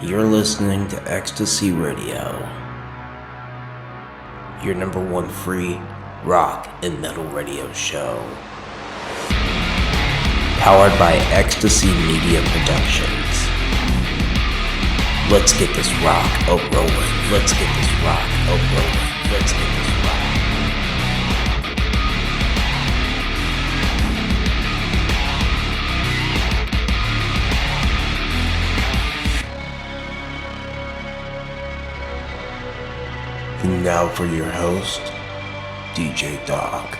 You're listening to Ecstasy Radio, your number one free rock and metal radio show. Powered by Ecstasy Media Productions. Let's get this rock a-rolling. Let's get this rock a-rolling. Let's get this rock. And now for your host, DJ Dog.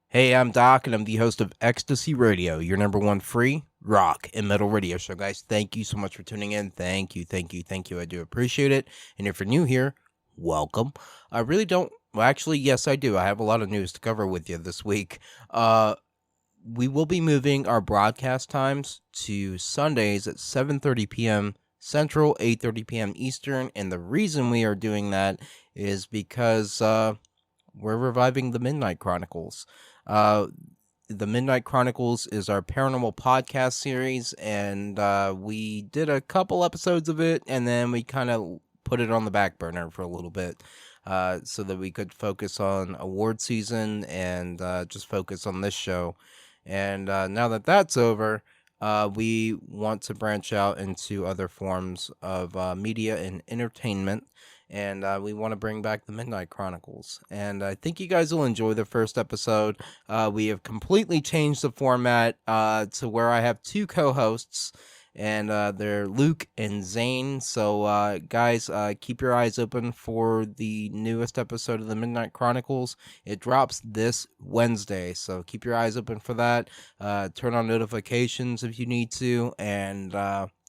Hey, I'm Doc, and I'm the host of Ecstasy Radio, your number one free rock and metal radio show. Guys, thank you so much for tuning in. Thank you. I do appreciate it. And if you're new here, welcome. I really don't, well, actually, yes, I do. I have a lot of news to cover with you this week. We will be moving our broadcast times to Sundays at 7:30 p.m. Central, 8:30 p.m. Eastern, and the reason we are doing that is because we're reviving the Midnight Chronicles. The Midnight Chronicles is our paranormal podcast series, and we did a couple episodes of it, and then we kind of put it on the back burner for a little bit so that we could focus on award season and just focus on this show. And now that that's over, we want to branch out into other forms of media and entertainment. And we want to bring back the Midnight Chronicles. And I think you guys will enjoy the first episode. We have completely changed the format to where I have two co-hosts. And they're Luke and Zane. So, guys, keep your eyes open for the newest episode of the Midnight Chronicles. It drops this Wednesday, so keep your eyes open for that. Turn on notifications if you need to. And,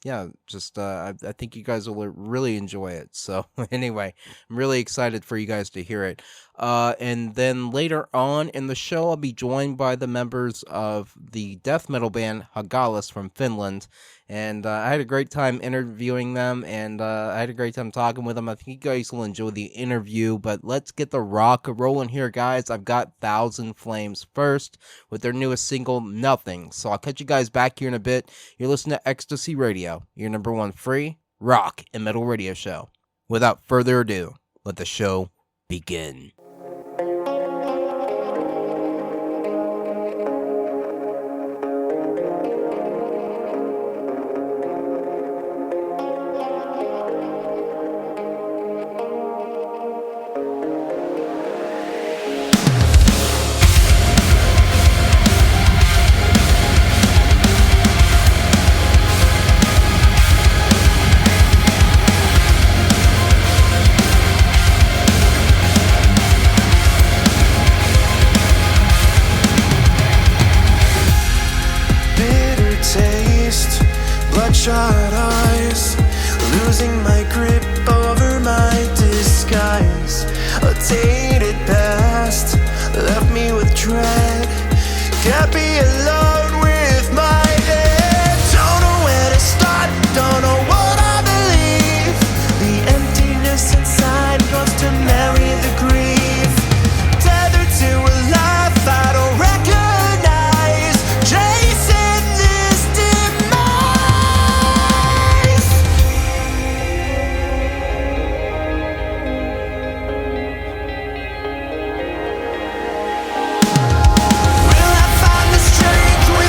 yeah, just I think you guys will really enjoy it. So, anyway, I'm really excited for you guys to hear it. And then later on in the show, I'll be joined by the members of the death metal band Hagalas from Finland. And I had a great time interviewing them, and I had a great time talking with them. I think you guys will enjoy the interview, but let's get the rock rolling here, guys. I've got Thousand Flames first with their newest single, Nothing. So I'll catch you guys back here in a bit. You're listening to Ecstasy Radio, your number one free rock and metal radio show. Without further ado, let the show begin. Bloodshot eyes, losing my grip over my disguise. A tainted past left me with dread. Can't be alone with my head. Don't know where to start, don't know what I believe. The emptiness inside wants to marry the grief. Tethered to a life I don't recognize. Chasing this demise. Will I find the strength?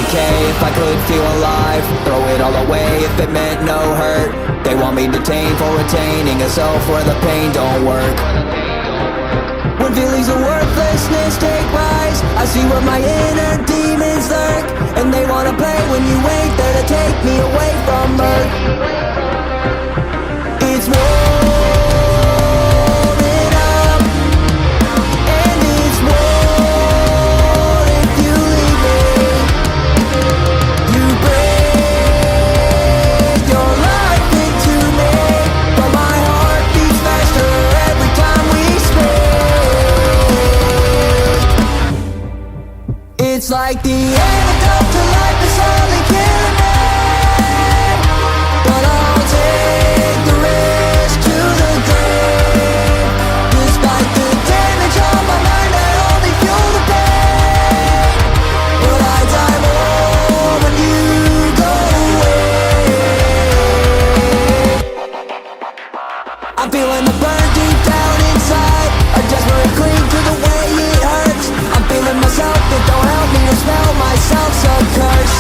decay. If I could feel alive, throw it all away if it meant no hurt. They want me detained for retaining a self where the pain don't work. When feelings of worthlessness take rise, I see where my inner demons lurk, and they wanna play when you ain't there to take me away from earth. It's warming up, and it's war if you leave me. You break your life into me, but my heart beats faster every time we speak. It's like the antidote to life is slowly killing me, but I'll take the risk to the grave. Despite the damage on my mind, I only feel the pain, but I die more when you go away. I'm feeling the burn deep down inside, a desperate cling to the way it hurts. I'm feeling myself, it don't help me to smell myself, so curse.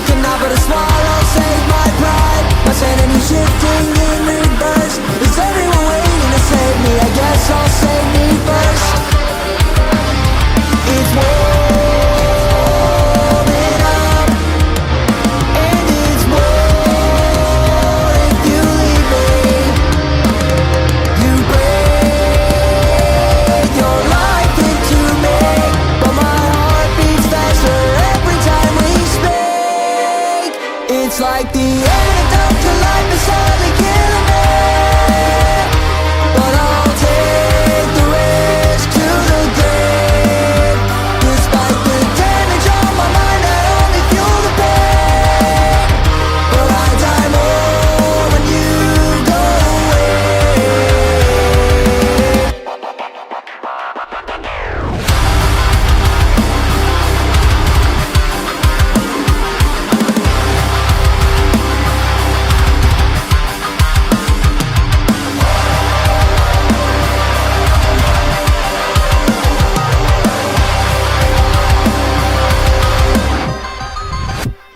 Cannot but a swallow save my pride. My sanity shifting in reverse. Is everyone waiting to save me? I guess I'll save me first. It's warming up, and it's war if you leave me. You break your life into me, but my heart beats faster every time we speak. It's like the antidote to life is slowly killing me, but I'll take the risk to the grave. Despite the damage on my mind, I only feel the pain, but I die more when you go away.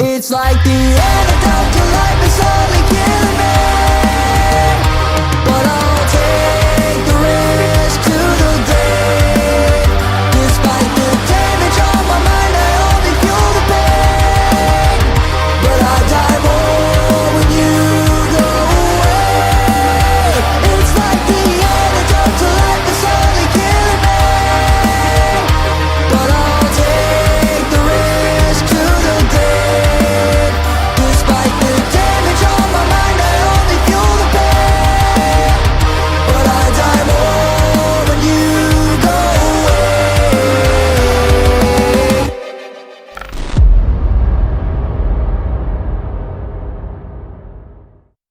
It's like the antidote to life is slowly killing me, but I'll take the risk to the grave. Despite the damage on my mind, I only feel the pain, but I die more when you go away. It's like the antidote to life is slowly killing me, but I'll take the risk to the grave. Despite the damage on my mind, I only feel the pain, but I die more when you go away.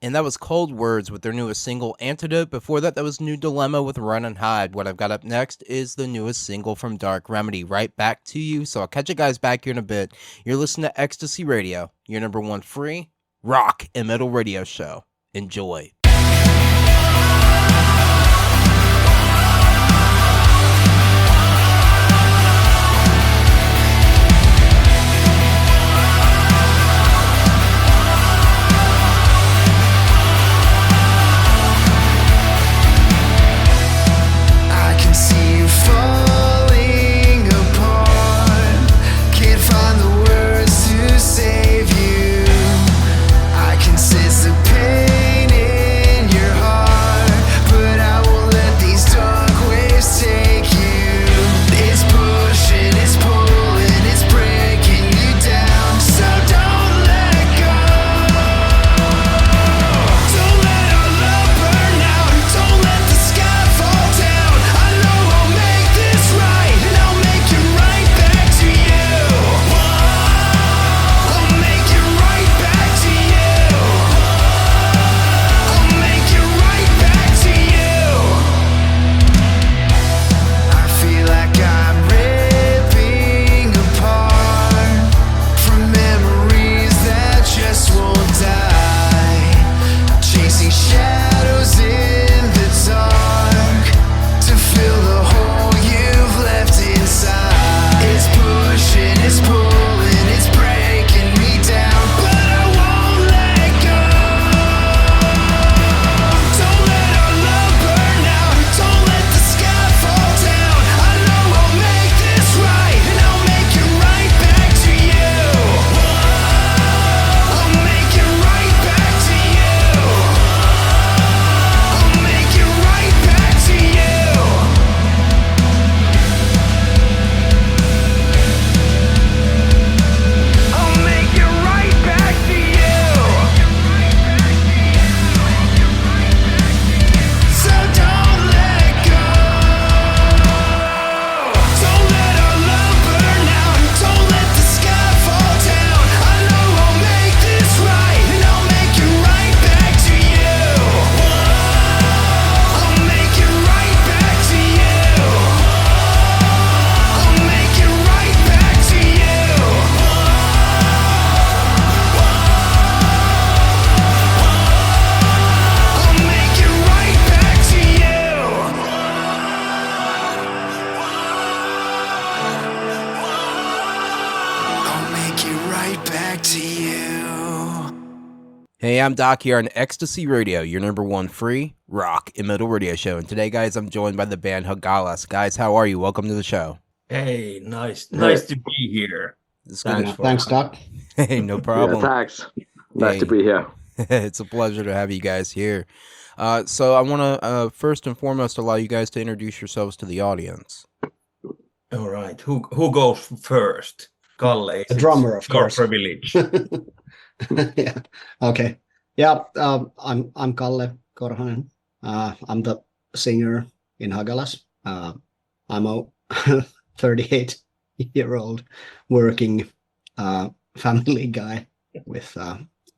And that was Cold Words with their newest single, Antidote. Before that, that was New Dilemma with Run and Hide. What I've got up next is the newest single from Dark Remedy, Right Back to You. So I'll catch you guys back here in a bit. You're listening to Ecstasy Radio, your number one free rock and metal radio show. Enjoy. I can see you falling apart. Can't find the words to save you. I can sense the pain in Hey, I'm Doc here on Ecstasy Radio, your number one free rock and metal radio show. And today, guys, I'm joined by the band Hagalas. Guys, how are you? Welcome to the show. Hey, nice to be here. Thanks, Doc. Hey, no problem. Yeah, thanks. Nice to be here. It's a pleasure to have you guys here. So I want to first and foremost allow you guys to introduce yourselves to the audience. All right. Who goes first? Kalle. The drummer, of course. Privilege. Yeah. Okay. Yeah. I'm Kalle Korhonen. I'm the singer in Hagalas. I'm a 38-year-old working family guy with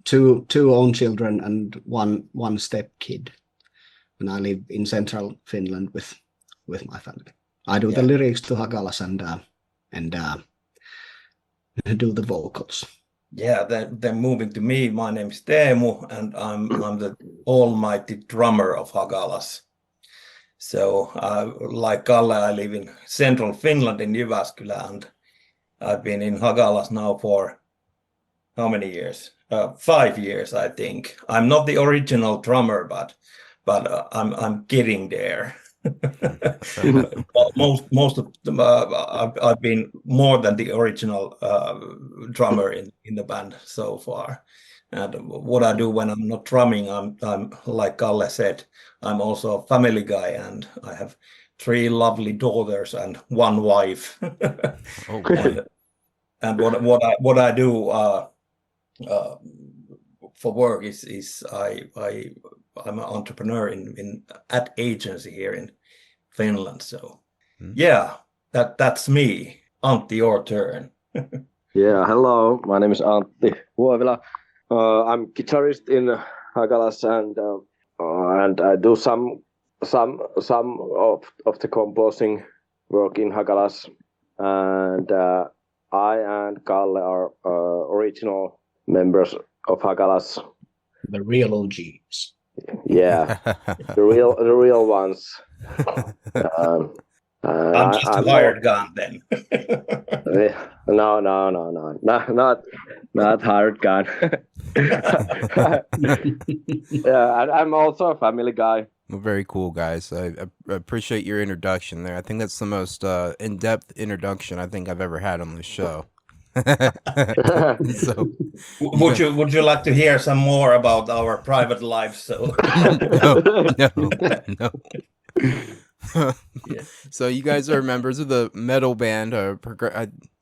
two own children and one step kid, and I live in central Finland with my family. I do the lyrics to Hagalas and do the vocals. Yeah, then moving to me, my name is Teemu, and I'm the almighty drummer of Hagalas. So, like Kalle, I live in central Finland in Jyväskylä, and I've been in Hagalas now for how many years? 5 years, I think. I'm not the original drummer, but I'm getting there. most of them, I've been more than the original drummer in the band so far. And what I do when I'm not drumming, I'm like Kalle said, I'm also a family guy, and I have 3 lovely daughters and 1 wife. and what I do for work is I'm an entrepreneur in ad agency here in Finland. So yeah, that's me. Antti, your turn. Yeah, hello. My name is Antti Huovila. I'm guitarist in Hagalas, and I do some of the composing work in Hagalas. And I and Kalle are original members of Hagalas. The real OGs. Yeah, the real ones. I'm just a hired gun then. No, not hired gun. Yeah, I'm also a family guy. Well, very cool, guys. I appreciate your introduction there. I think that's the most in-depth introduction I think I've ever had on this show. So, would you like to hear some more about our private lives? So no. So you guys are members of the metal band.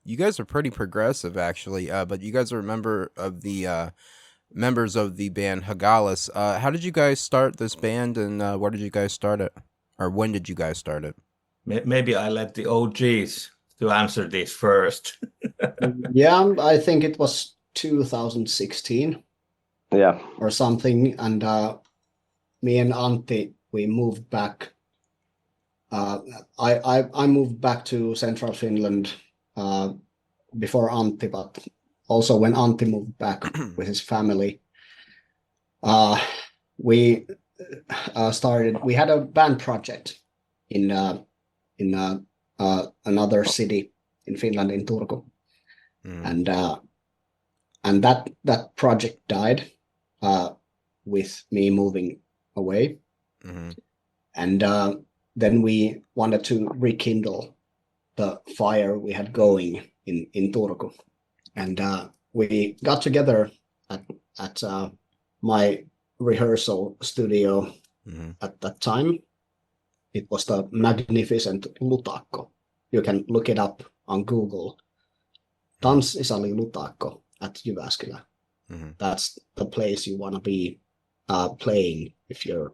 You guys are pretty progressive, actually. But you guys are members of the band Hagalas. How did you guys start this band, and where did you guys start it, or when did you guys start it? Maybe I let the OGs to answer this first. Yeah, I think it was 2016. Yeah, or something, and me and Antti, we moved back. I moved back to central Finland before Antti, but also when Antti moved back with his family, we had a band project in another city in Finland, in Turku, and that project died with me moving away, and then we wanted to rekindle the fire we had going in Turku, and we got together at my rehearsal studio at that time. It was the magnificent Lutakko. You can look it up on Google. Tanssisali Lutakko at Jyväskylä. That's the place you want to be playing if you're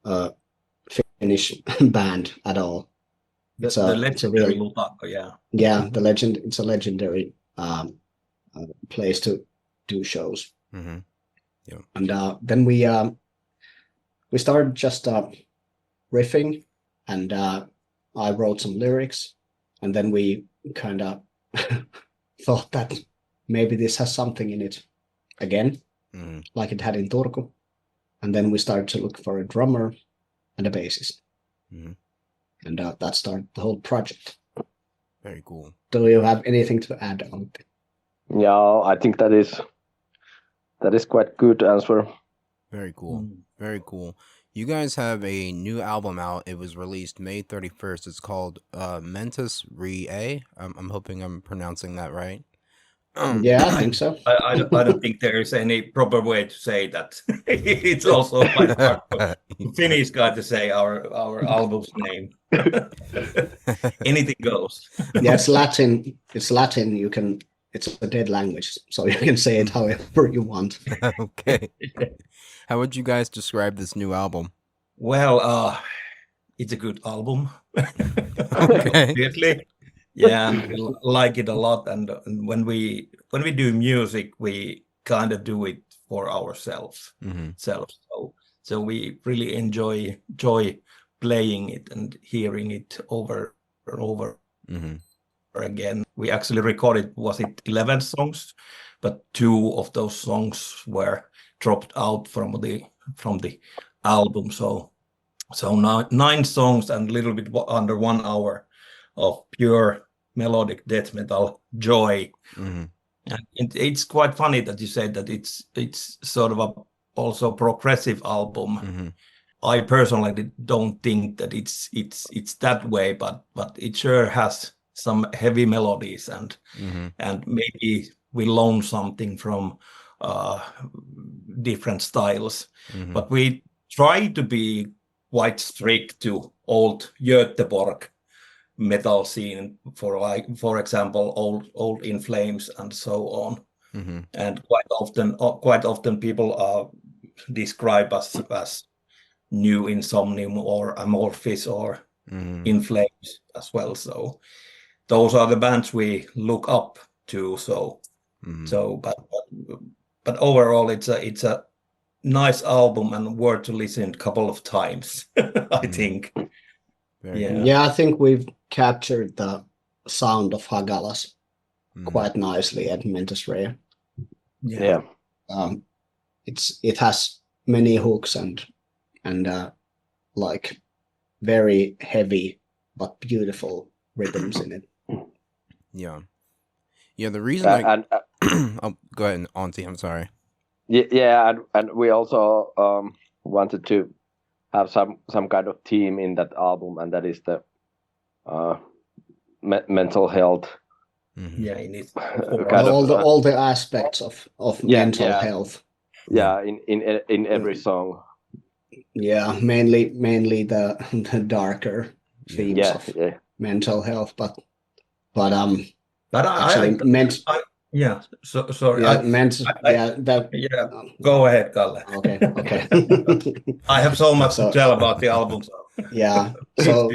a Finnish band at all. The legendary Lutakko, yeah. Yeah, it's a legendary place to do shows. Yeah. And then we started just riffing, and I wrote some lyrics, and then we kind of thought that maybe this has something in it again, like it had in Turku. And then we started to look for a drummer and a bassist. And that started the whole project. Very cool. Do you have anything to add on? Yeah, I think that is That is quite good answer. Very cool. Very cool. You guys have a new album out. It was released May 31st. It's called Mentes Reae. I'm hoping I'm pronouncing that right. Yeah, I think so. I don't think there is any proper way to say that. It's also quite hard for Finnish guy to say our album's name. Anything goes. Yeah, it's Latin. It's Latin. It's a dead language, so you can say it however you want. Okay. How would you guys describe this new album? Well, it's a good album. Okay. Obviously. Yeah, and we like it a lot. And when we do music, we kind of do it for ourselves. So we really enjoy playing it and hearing it over and over again. We actually recorded, was it 11 songs, but 2 of those songs were dropped out from the album. So now 9 songs and a little bit under 1 hour of pure melodic death metal joy. And it's quite funny that you said that it's sort of a also progressive album. I personally don't think that it's that way, but it sure has some heavy melodies and maybe we learn something from different styles. But we try to be quite strict to old Göteborg metal scene, for example, old In Flames and so on. And quite often people describe us as New Insomnium or Amorphis or In Flames as well. So those are the bands we look up to. But overall, it's a nice album and worth to listen a couple of times. I think. Yeah, I think we've captured the sound of Hagalas quite nicely at Mentes Reae. Yeah. It has many hooks and like very heavy but beautiful rhythms in it. Yeah. The reason oh, go ahead, Auntie. I'm sorry. Yeah, and we also wanted to have some kind of theme in that album, and that is the mental health. Yeah, it needs all the aspects of mental health. Yeah, in every song. Yeah, mainly the darker themes of mental health, but sorry. Go ahead, Kalle. Okay. I have so much to tell about the album. Yeah, so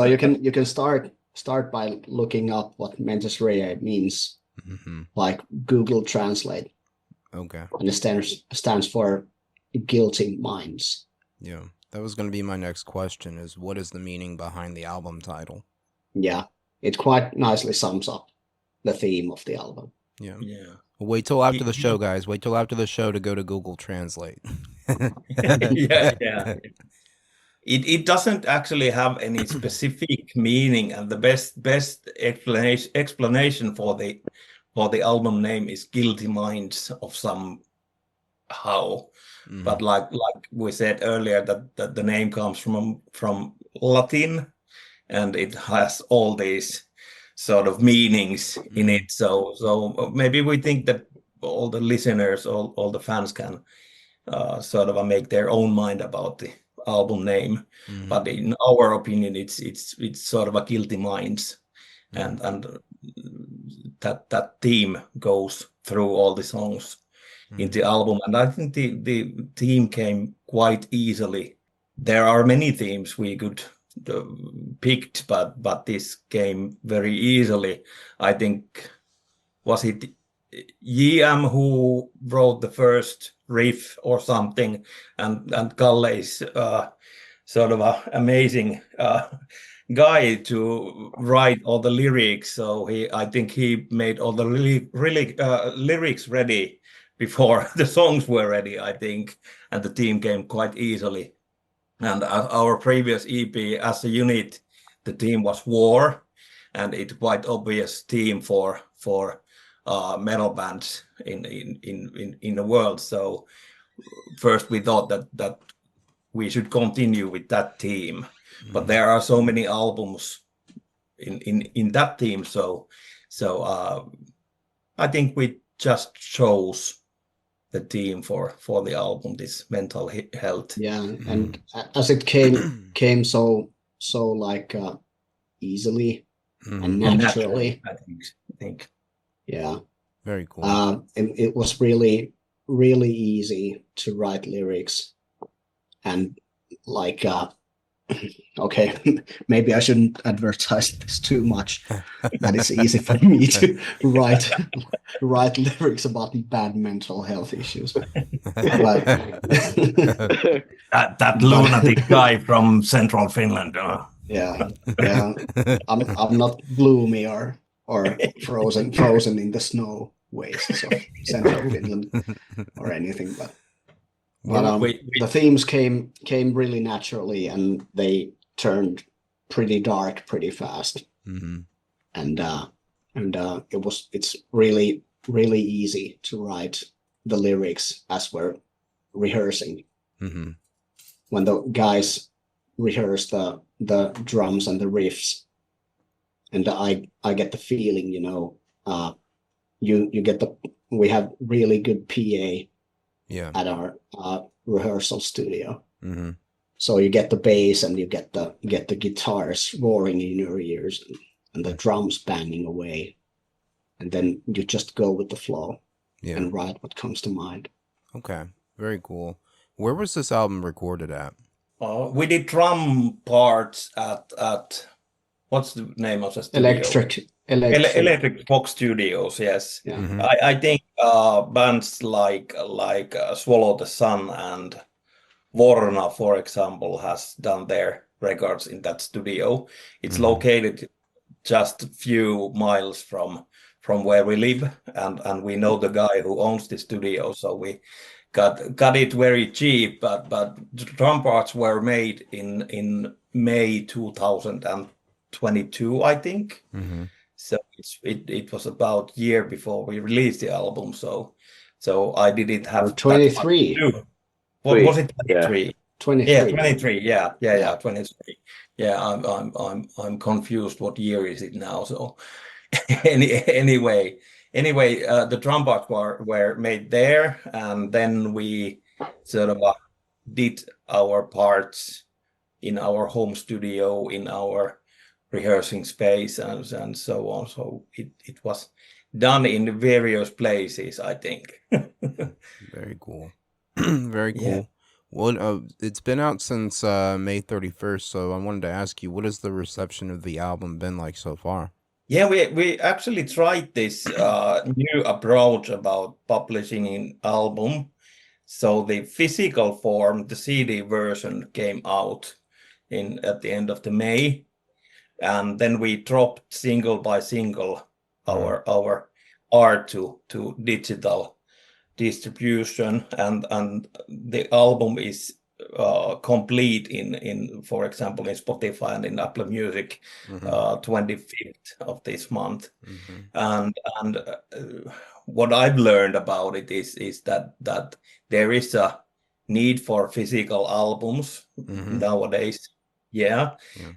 you can start by looking up what Mentes Reae means, like Google Translate. Okay. And it stands for guilty minds. Yeah, that was going to be my next question, is what is the meaning behind the album title? Yeah, it quite nicely sums up the theme of the album. Yeah. Wait till after the show, guys. Wait till after the show to go to Google Translate. Yeah. It doesn't actually have any specific meaning, and the best explanation for the album name is Guilty Minds of somehow. But like we said earlier, that the name comes from Latin, and it has all these sort of meanings in it. So maybe we think that all the listeners, all the fans can sort of make their own mind about the album name. But in our opinion, it's sort of a Guilty Minds, and that theme goes through all the songs in the album. And I think the theme came quite easily. There are many themes we could picked, but this came very easily. I think, was it JM who wrote the first riff or something, and Kalle is sort of an amazing guy to write all the lyrics. So I think he made all the lyrics ready before the songs were ready, I think, and the theme came quite easily. And our previous EP as a unit, the theme was war, and it's quite obvious theme for metal bands in the world. So first we thought that we should continue with that theme, but there are so many albums in that theme. So I think we just chose the theme for the album, this mental health. Yeah, and as it came so like easily and naturally. I think. Yeah. Very cool. It was really easy to write lyrics, and like okay, maybe I shouldn't advertise this too much, that it's easy for me to write lyrics about bad mental health issues. But that lunatic guy from central Finland. Yeah. I'm not gloomy or frozen in the snow wastes of central Finland or anything, but the themes came really naturally, and they turned pretty dark pretty fast. And it's really easy to write the lyrics as we're rehearsing. When the guys rehearse the drums and the riffs, and I get the feeling, you get we have really good PA at our rehearsal studio. So you get the bass and you get the guitars roaring in your ears and the drums banging away, and then you just go with the flow and write what comes to mind. Okay, very cool. Where was this album recorded at? We did drum parts at what's the name of the studio? Electric Fox Studios. Yes. I think bands like Swallow the Sun and Vorna, for example, has done their records in that studio. It's located just a few miles from where we live, and we know the guy who owns the studio, so we got it very cheap. But the drum parts were made in May 2022, I think. So it was about a year before we released the album. So I didn't have 23. What was it? 23. 23. Yeah, 23. Yeah, 23. Yeah, I'm confused. What year is it now? So anyway, the drum parts were made there, and then we sort of did our parts in our home studio, in our rehearsing space, and so on. So it was done in various places, I think. Very cool. Very cool. Yeah. Well, it's been out since May 31st, so I wanted to ask you, what has the reception of the album been like so far? Yeah, we actually tried this new approach about publishing an album. So the physical form, the CD version, came out at the end of the May, and then we dropped single by single our art to digital distribution, and the album is complete in for example in Spotify and in Apple Music 25th of this month. And what I've learned about it is that there is a need for physical albums nowadays.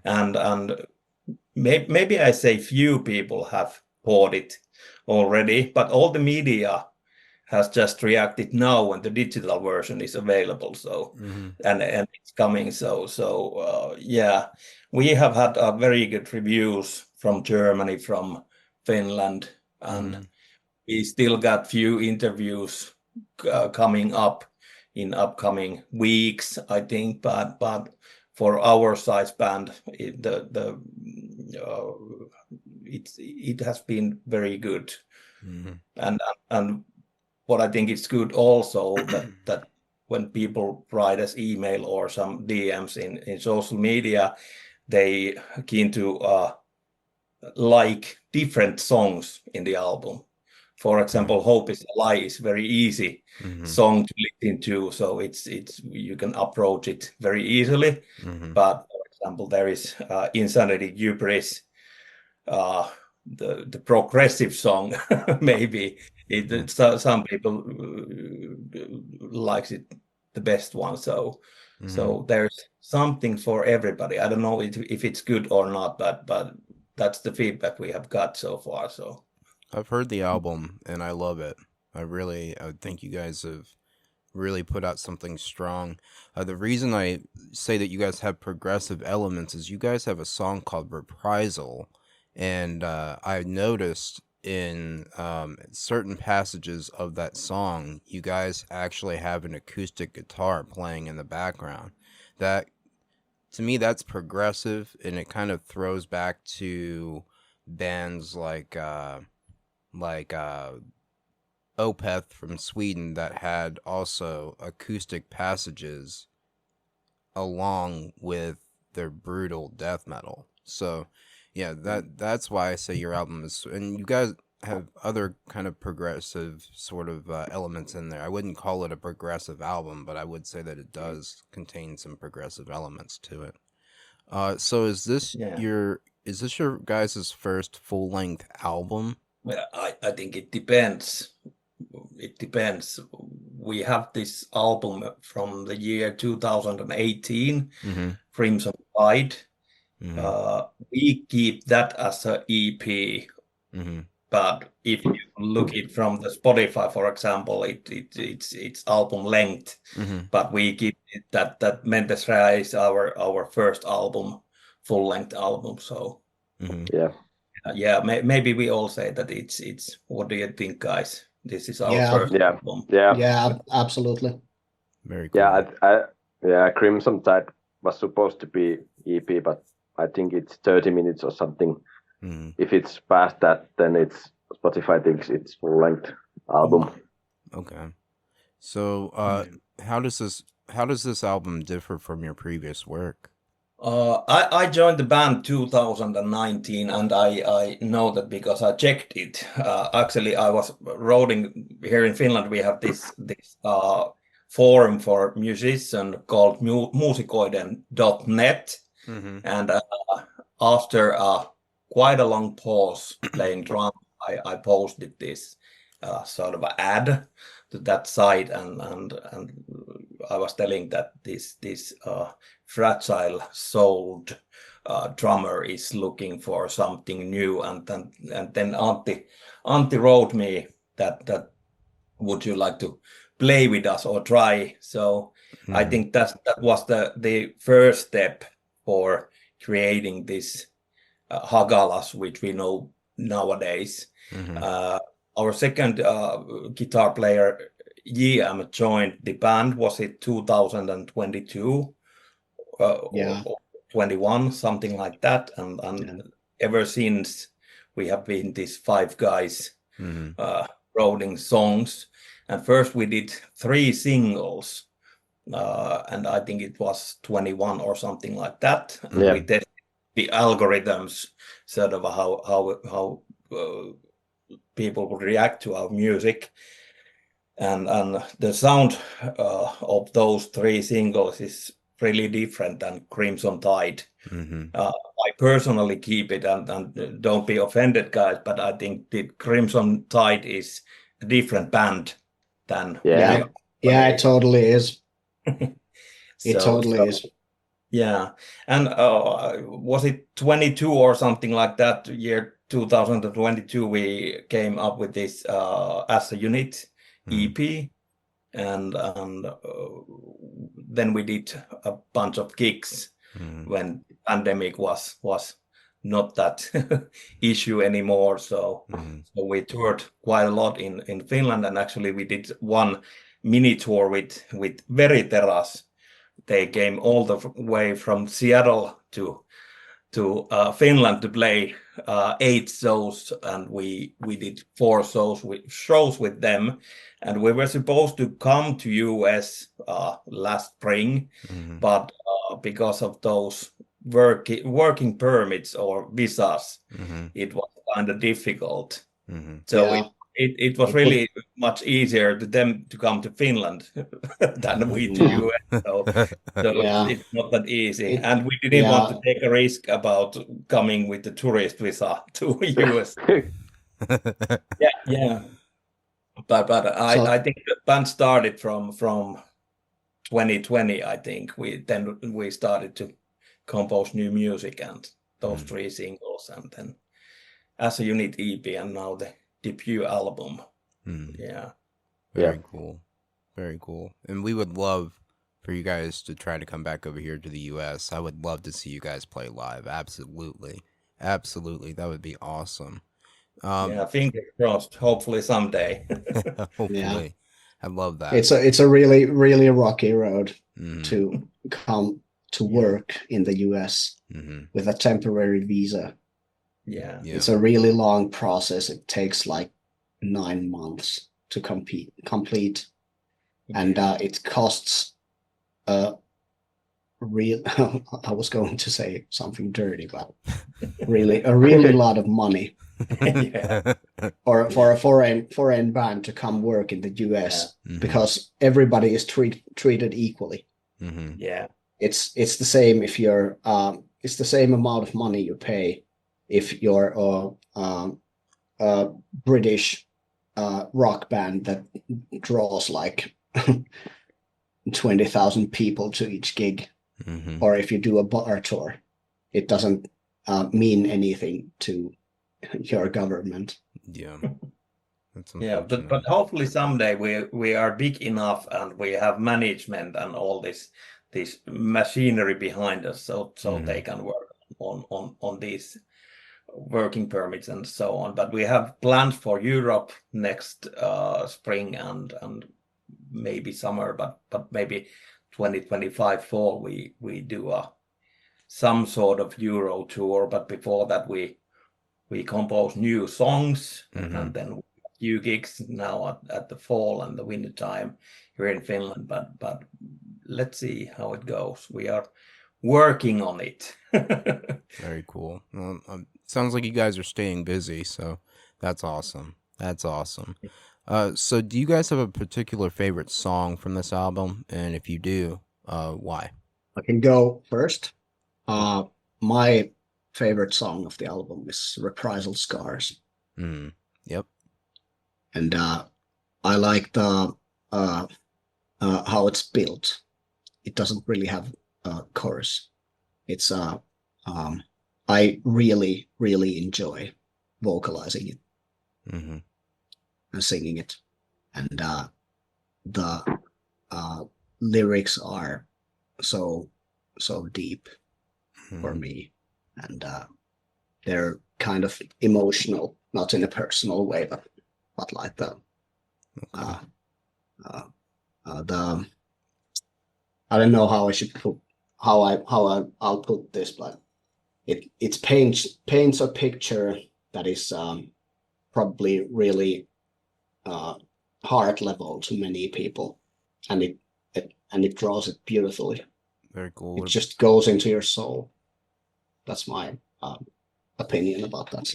And maybe I say few people have bought it already, but all the media has just reacted now when the digital version is available. So and it's coming. So we have had very good reviews from Germany, from Finland, and we still got few interviews coming up in upcoming weeks, I think. But for our size band, it has been very good, and what I think is good also that when people write us email or some DMs in social media, they keen to like different songs in the album. For example, Hope is a Lie is very easy song to listen to, so it's you can approach it very easily. But for example, there is Insanity Hubris, the progressive song. Maybe some people likes it the best one. So there's something for everybody. I don't know if it's good or not, but that's the feedback we have got so far. So I've heard the album and I love it. I think you guys have really put out something strong. The reason I say that you guys have progressive elements is you guys have a song called Reprisal, and I noticed in certain passages of that song, you guys actually have an acoustic guitar playing in the background. That, to me, that's progressive, and it kind of throws back to bands like Opeth from Sweden that had also acoustic passages along with their brutal death metal. So yeah, that's why I say your album is, and you guys have other kind of progressive sort of elements in there. I wouldn't call it a progressive album, but I would say that it does contain some progressive elements to it. So is this your guys' first full-length album? well, I think it depends. It depends. We have this album from the year 2018, Crimson Tide. We keep that as a EP. But if you look it from the Spotify, for example, it's album length. But we keep it that Mentes Reae is our first album, full length album. So maybe we all say that it's. What do you think, guys? This is our first album. Yeah, absolutely. Very cool. Crimson Tide was supposed to be EP, but I think it's 30 minutes or something. If it's past that, then it's Spotify thinks it's full length album. Okay. So how does this album differ from your previous work? I joined the band 2019, and I know that because I checked it. Actually, I was writing here in Finland. We have this forum for musicians called musikoiden.net, and after quite a long pause playing drum, I posted this sort of ad to that site, and I was telling that this fragile souled drummer is looking for something new, and then Antti wrote me that would you like to play with us or try? So I think that was the first step for creating this Hagalas, which we know nowadays. Our second guitar player, J.M., joined the band, was it 2022 or 21, something like that. And ever since, we have been these 5 guys writing songs. And first we did 3 singles, and I think it was 21 or something like that. And we tested the algorithms, sort of how people would react to our music, and the sound of those 3 singles is really different than Crimson Tide. I personally keep it, and don't be offended, guys, but I think the Crimson Tide is a different band than it totally is. It totally is. Yeah, and was it 22 or something like that? Year 2022, we came up with this as a unit EP, and then we did a bunch of gigs when the pandemic was not that issue anymore. So we toured quite a lot in Finland, and actually we did one mini tour with Veriteras. They came all the way from Seattle to Finland to play 8 shows, and we did 4 shows with them, and we were supposed to come to US last spring, but because of those working permits or visas, it was kind of difficult. So it was really much easier to them to come to Finland than we to US. So it's not that easy. And we didn't want to take a risk about coming with the tourist visa to US. Yeah. But I think the band started from 2020, I think. We started to compose new music and those 3 singles, and then as a unit EP, and now the debut album. Yeah. Very cool. Very cool. And we would love for you guys to try to come back over here to the US. I would love to see you guys play live. Absolutely. Absolutely. That would be awesome. Fingers crossed. Hopefully someday. Hopefully. I love that. It's a really, really rocky road to come to work in the US with a temporary visa. Yeah. It's a really long process. It takes like 9 months to complete. And it costs I was going to say something dirty, but really a really lot of money for a foreign band to come work in the US because everybody is treated equally. Yeah, it's the same if you're it's the same amount of money you pay if you're a British rock band that draws like 20,000 people to each gig, or if you do a bar tour. It doesn't mean anything to your government. Yeah. But hopefully someday we are big enough and we have management and all this machinery behind us, so they can work on these working permits and so on. But we have plans for Europe next spring and maybe summer, but maybe 2025 fall we do some sort of Euro tour. But before that we compose new songs and then a few gigs now at the fall and the winter time here in Finland. But let's see how it goes. We are working on it. Very cool. Well, sounds like you guys are staying busy, so that's awesome. That's awesome. So do you guys have a particular favorite song from this album? And if you do, why? I can go first. My favorite song of the album is Reprisal Scars. Yep. And I like the how it's built. It doesn't really have a chorus. It's I really, really enjoy vocalizing it and singing it. And the lyrics are so deep for me. And they're kind of emotional, not in a personal way, but like the I don't know how I should put I'll put this, but it paints a picture that is probably really heart level to many people, and it draws it beautifully. Very cool. It just goes into your soul. That's my opinion about that,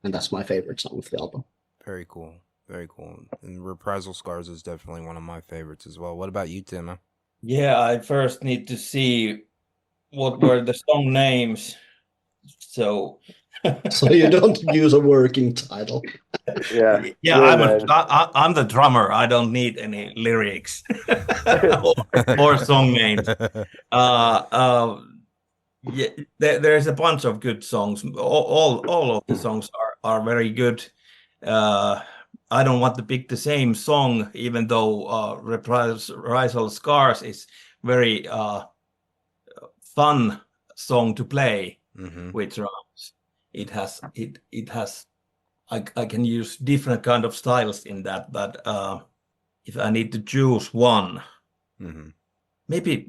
and that's my favorite song of the album. Very cool. Very cool. And Reprisal Scars is definitely one of my favorites as well. What about you, Tim? Yeah, I first need to see what were the song names. So you don't use a working title. Yeah. I'm the drummer. I don't need any lyrics or song names. Yeah, there's a bunch of good songs. All of the songs are very good. I don't want to pick the same song, even though Reprisal Scars is very fun song to play with drums. It has I can use different kind of styles in that, but if I need to choose one, maybe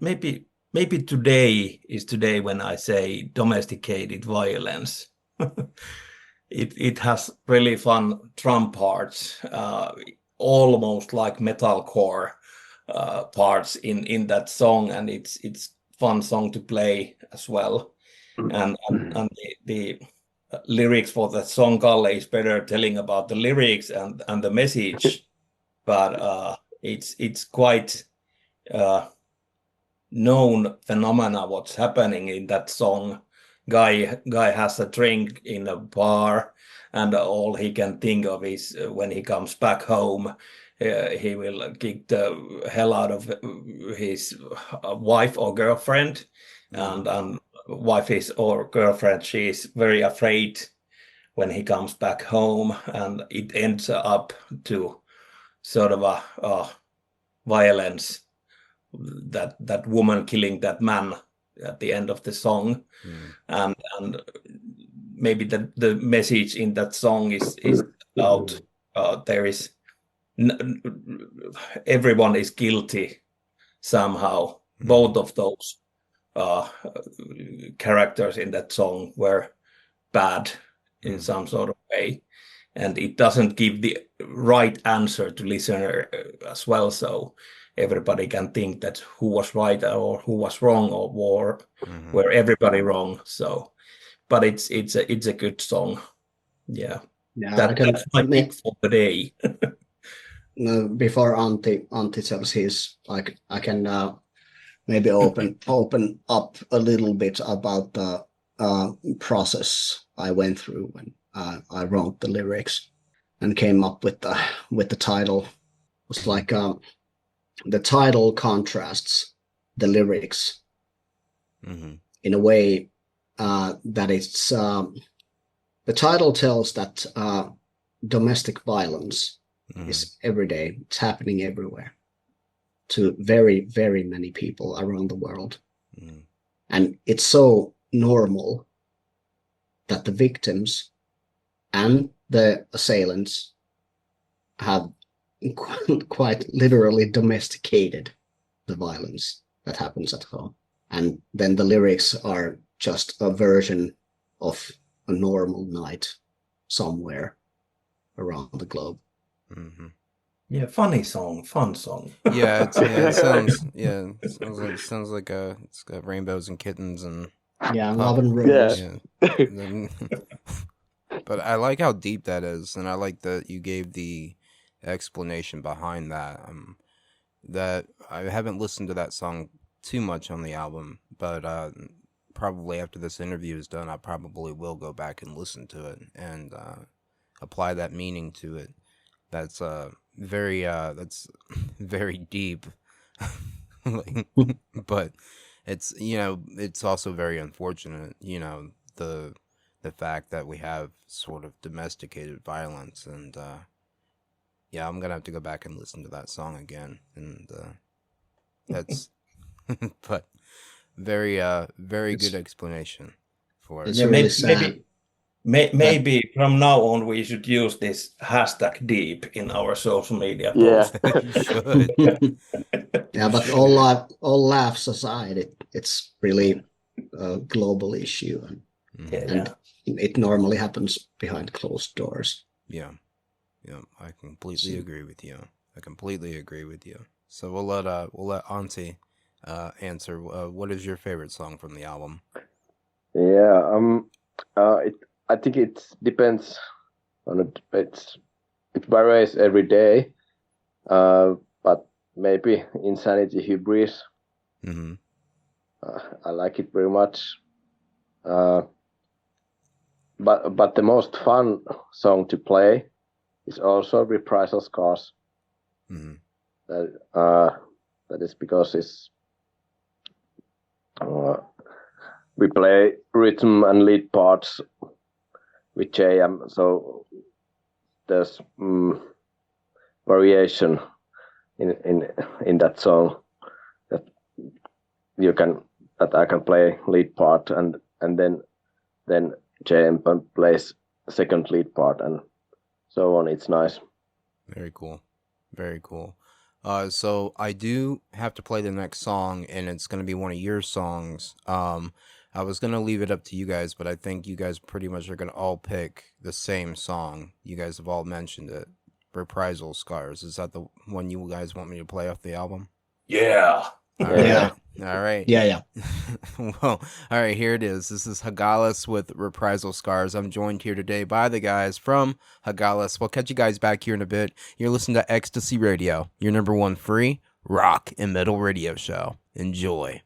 today is today when I say Domesticated Violence. It has really fun drum parts, almost like metalcore parts in that song, and it's fun song to play as well. And the lyrics for that song, Kalle is better telling about the lyrics and the message, but it's quite known phenomena what's happening in that song. Guy has a drink in a bar, and all he can think of is when he comes back home, he will kick the hell out of his wife or girlfriend, and wife is or girlfriend, she is very afraid when he comes back home, and it ends up to sort of a violence, that woman killing that man at the end of the song. And maybe the message in that song is about there is everyone is guilty somehow. Both of those characters in that song were bad in some sort of way, and it doesn't give the right answer to listener as well, so everybody can think that who was right or who was wrong, or were everybody wrong. So but it's a good song. Yeah, that's my pick for the day. Before Antti tells his, like, I can maybe open up a little bit about the process I went through when I wrote the lyrics and came up with the title. It was like the title contrasts the lyrics in a way that it's the title tells that domestic violence is every day. It's happening everywhere to very, very many people around the world. And it's so normal that the victims and the assailants have quite literally domesticated the violence that happens at home. And then the lyrics are just a version of a normal night somewhere around the globe. Yeah, funny song, fun song. It sounds like it's got rainbows and kittens and love and rose. Yeah. But I like how deep that is, and I like that you gave the explanation behind that. That I haven't listened to that song too much on the album, but probably after this interview is done, I probably will go back and listen to it and apply that meaning to it. That's that's very deep. But it's, it's also very unfortunate, the fact that we have sort of domesticated violence, and I'm gonna have to go back and listen to that song again, and that's but very good explanation for it. It's really sad. Maybe from now on we should use this hashtag deep in our social media posts. You should. Yeah, but all laughs aside, it's really a global issue, and it normally happens behind closed doors. Yeah, I completely agree with you. So we'll let Antti answer. What is your favorite song from the album? I think it depends on it. It varies every day, but maybe Insanity Hybris. I like it very much. But the most fun song to play is also Reprisal Scars. That is because it's we play rhythm and lead parts with JM, so there's variation in that song that I can play lead part, and then JM plays second lead part, and so on. It's nice. Very cool. So I do have to play the next song, and it's going to be one of your songs. I was going to leave it up to you guys, but I think you guys pretty much are going to all pick the same song. You guys have all mentioned it. Reprisal Scars. Is that the one you guys want me to play off the album? Yeah. Yeah. All right. Yeah. Well, all right, here it is. This is Hagalas with Reprisal Scars. I'm joined here today by the guys from Hagalas. We'll catch you guys back here in a bit. You're listening to Ecstasy Radio, your number one free rock and metal radio show. Enjoy.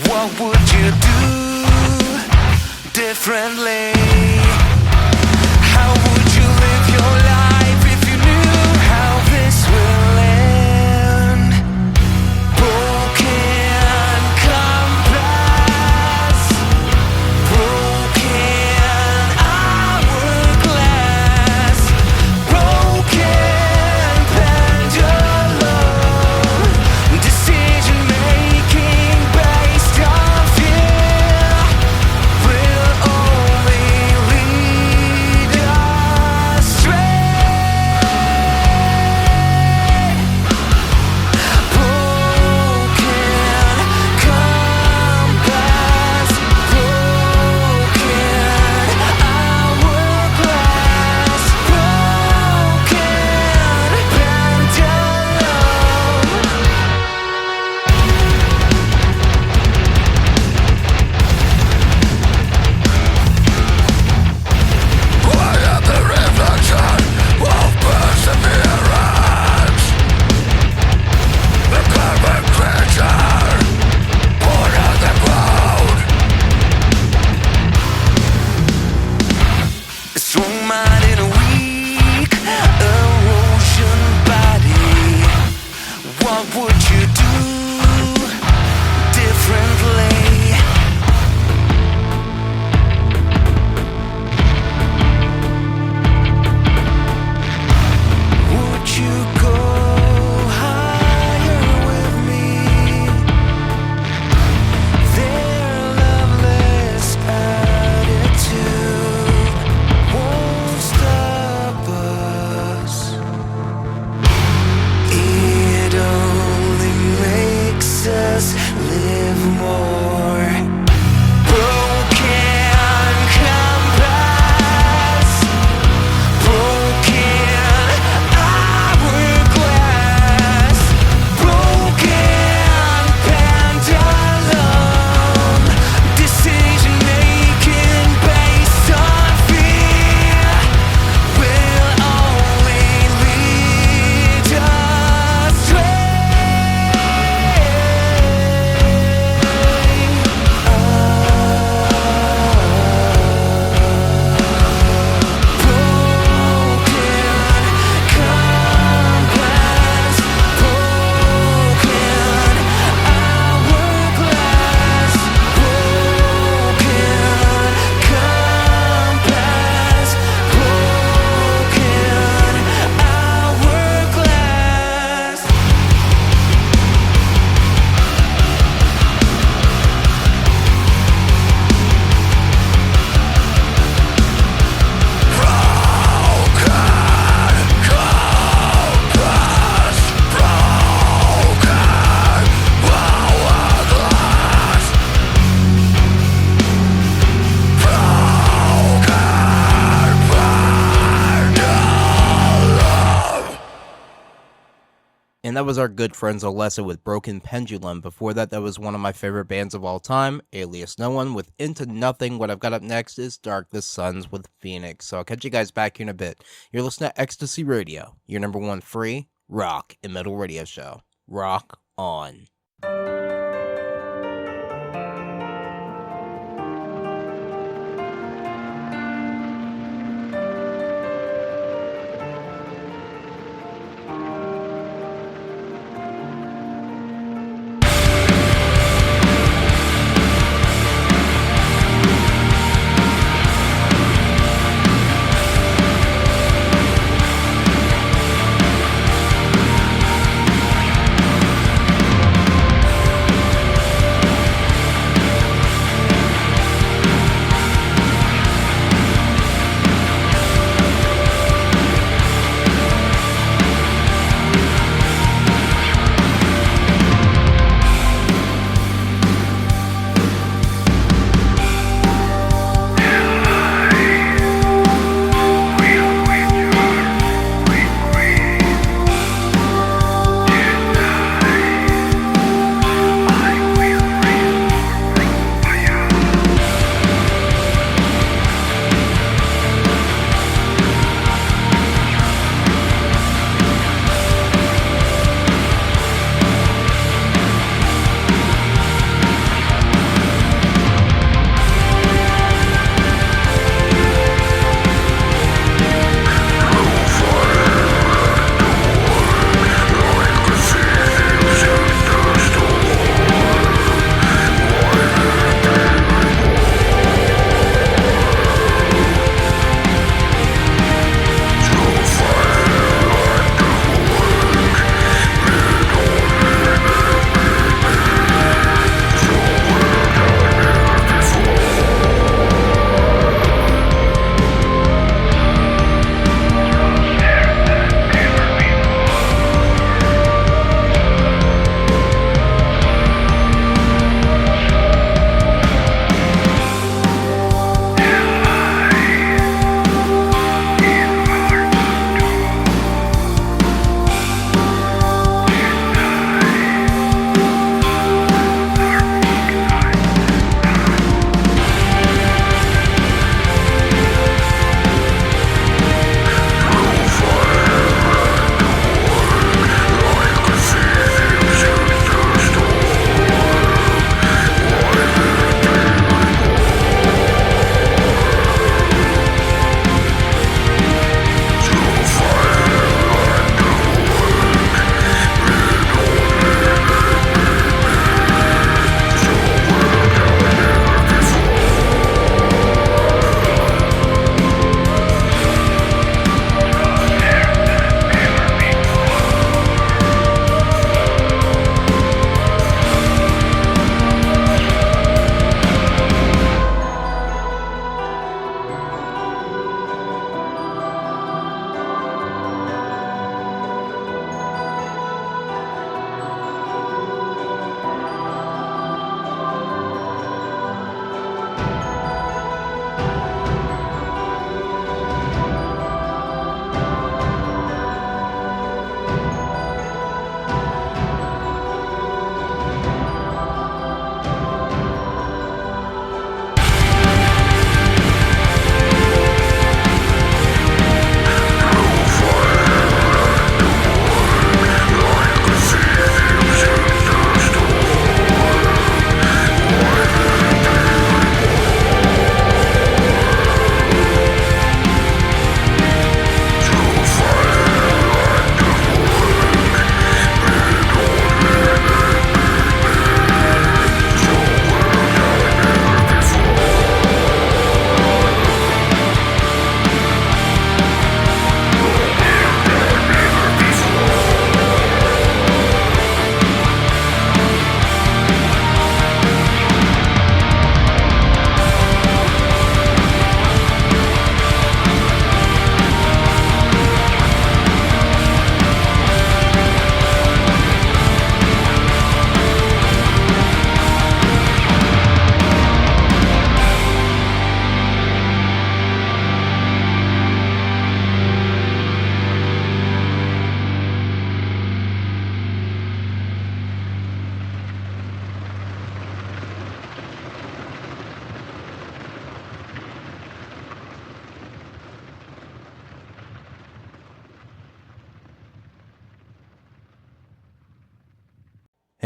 What would you do differently? How would you live your life if you knew how this will end? Broken compass, broken hourglass, broken pendulum, decision making based on fear will only lead astray. Broken compass, broken hourglass, broken pendulum. Quiet the reflection of perseverance. The perfect creature born of the ground. A strong mind in a weak erosion body. What would you do differently? Would you go higher with me? Their loveless attitude won't stop us. It only makes us live more. Broken compass, broken hourglass, broken pendulum, decision making based on fear will only lead astray. And that was our good friends Alessa with Broken Pendulum. Before that, that was one of my favorite bands of all time, Alias No One with Into Nothing. What I've got up next is Dark the Suns with Phoenix. So I'll catch you guys back here in a bit. You're listening to Ecstasy Radio, your number one free rock and metal radio show. Rock on. Broken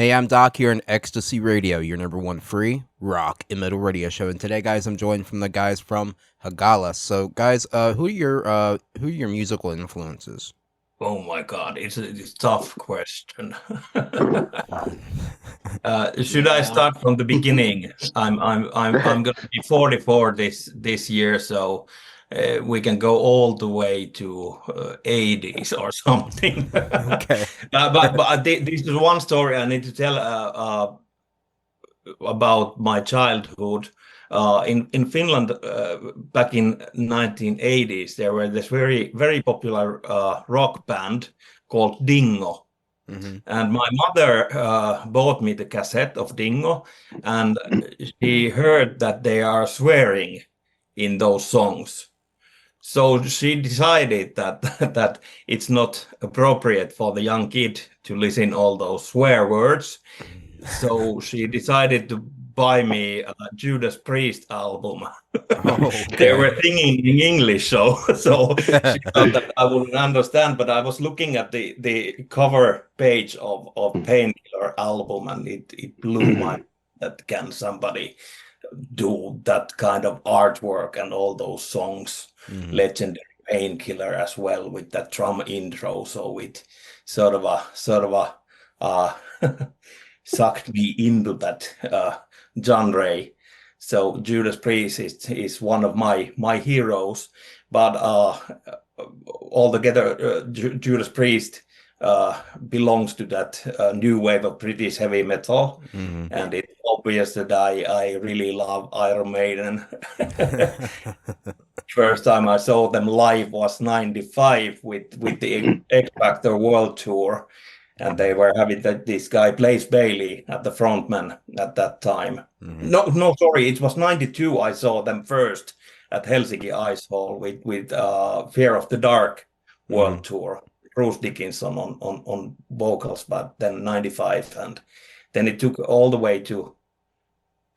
Hey, I'm Doc here on Ecstasy Radio, your number one free rock and metal radio show. And today, guys, I'm joined from the guys from Hagalas. So, guys, who are your musical influences? Oh my God, it's a tough question. Should I start from the beginning? I'm going to be 44 this year, so we can go all the way to 80s or something. Okay. This is one story I need to tell about my childhood. In Finland, back in 1980s, there were this very popular rock band called Dingo. Mm-hmm. And my mother bought me the cassette of Dingo, and she heard that they are swearing in those songs. So she decided that it's not appropriate for the young kid to listen all those swear words. So she decided to buy me a Judas Priest album. They were singing in English, so she thought that I wouldn't understand. But I was looking at the cover page of Painkiller album, and it blew my mind. That can somebody do that kind of artwork and all those songs, legendary Painkiller as well with that drum intro. So it sort of a sucked me into that genre. So Judas Priest is one of my heroes, but altogether Judas Priest belongs to that new wave of British heavy metal, and it's obvious that I really love Iron Maiden. First time I saw them live was '95 with the X Factor World Tour. And they were having this guy, Blaze Bailey, at the frontman at that time. No, sorry, it was '92. I saw them first at Helsinki Ice Hall with Fear of the Dark World Tour. Bruce Dickinson on vocals, but then '95, and then it took all the way to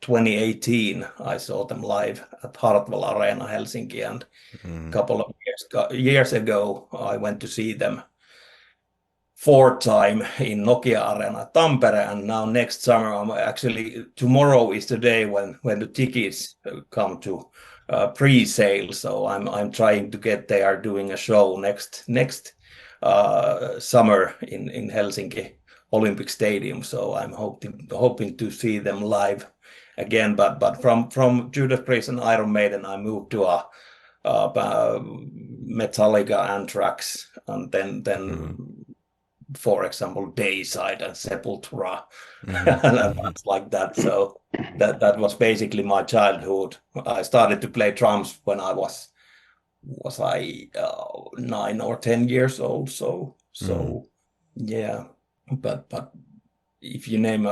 2018. I saw them live at Hartwall Arena, Helsinki, and a couple of years ago, I went to see them fourth time in Nokia Arena Tampere, and now next summer, tomorrow is the day when the tickets come to pre-sale. So I'm trying to get there, doing a show next summer in Helsinki Olympic Stadium. So I'm hoping to see them live again. But from Judas Priest and Iron Maiden, I moved to a Metallica, Anthrax, and then for example, Dayside and Sepultura, and things like that. So that was basically my childhood. I started to play drums when I was I 9 or 10 years old. So yeah. But if you name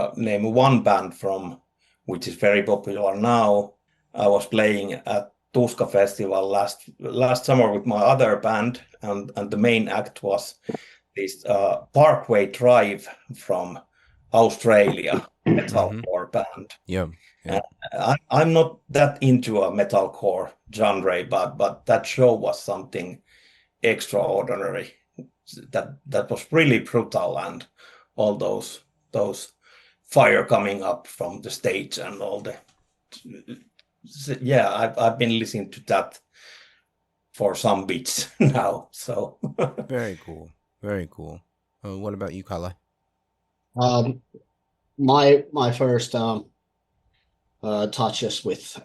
one band from which is very popular now, I was playing at Tuska Festival last summer with my other band, and the main act was this Parkway Drive from Australia, metalcore band. Yeah. I'm not that into a metalcore genre, but that show was something extraordinary. That was really brutal, and all those fire coming up from the stage and all the. Yeah, I've been listening to that for some beats now. So Very cool. Very cool. What about you, Kalle? My first touches with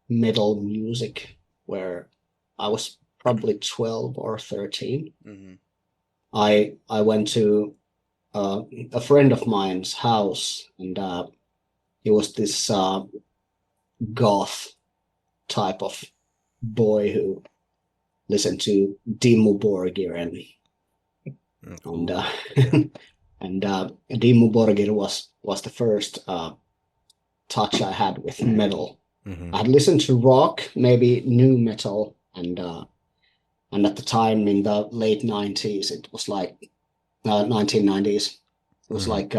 metal music where I was probably 12 or 13. I went to a friend of mine's house, and he was this goth type of boy who listened to Dimmu Borgir and Dimmu Borgir was the first touch I had with metal. I had listened to rock, maybe new metal, and at the time in the late 90s, it was like 1990s. It was like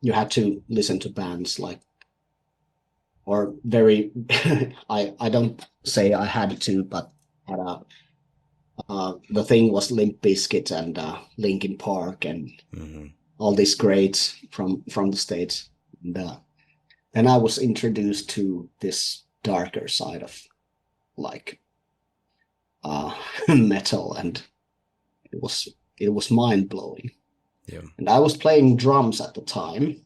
you had to listen to bands like, or very. I don't say I had to, but the thing was Limp Bizkit and Linkin Park and all these greats from the States. And then I was introduced to this darker side of like metal, and it was mind blowing. Yeah. And I was playing drums at the time,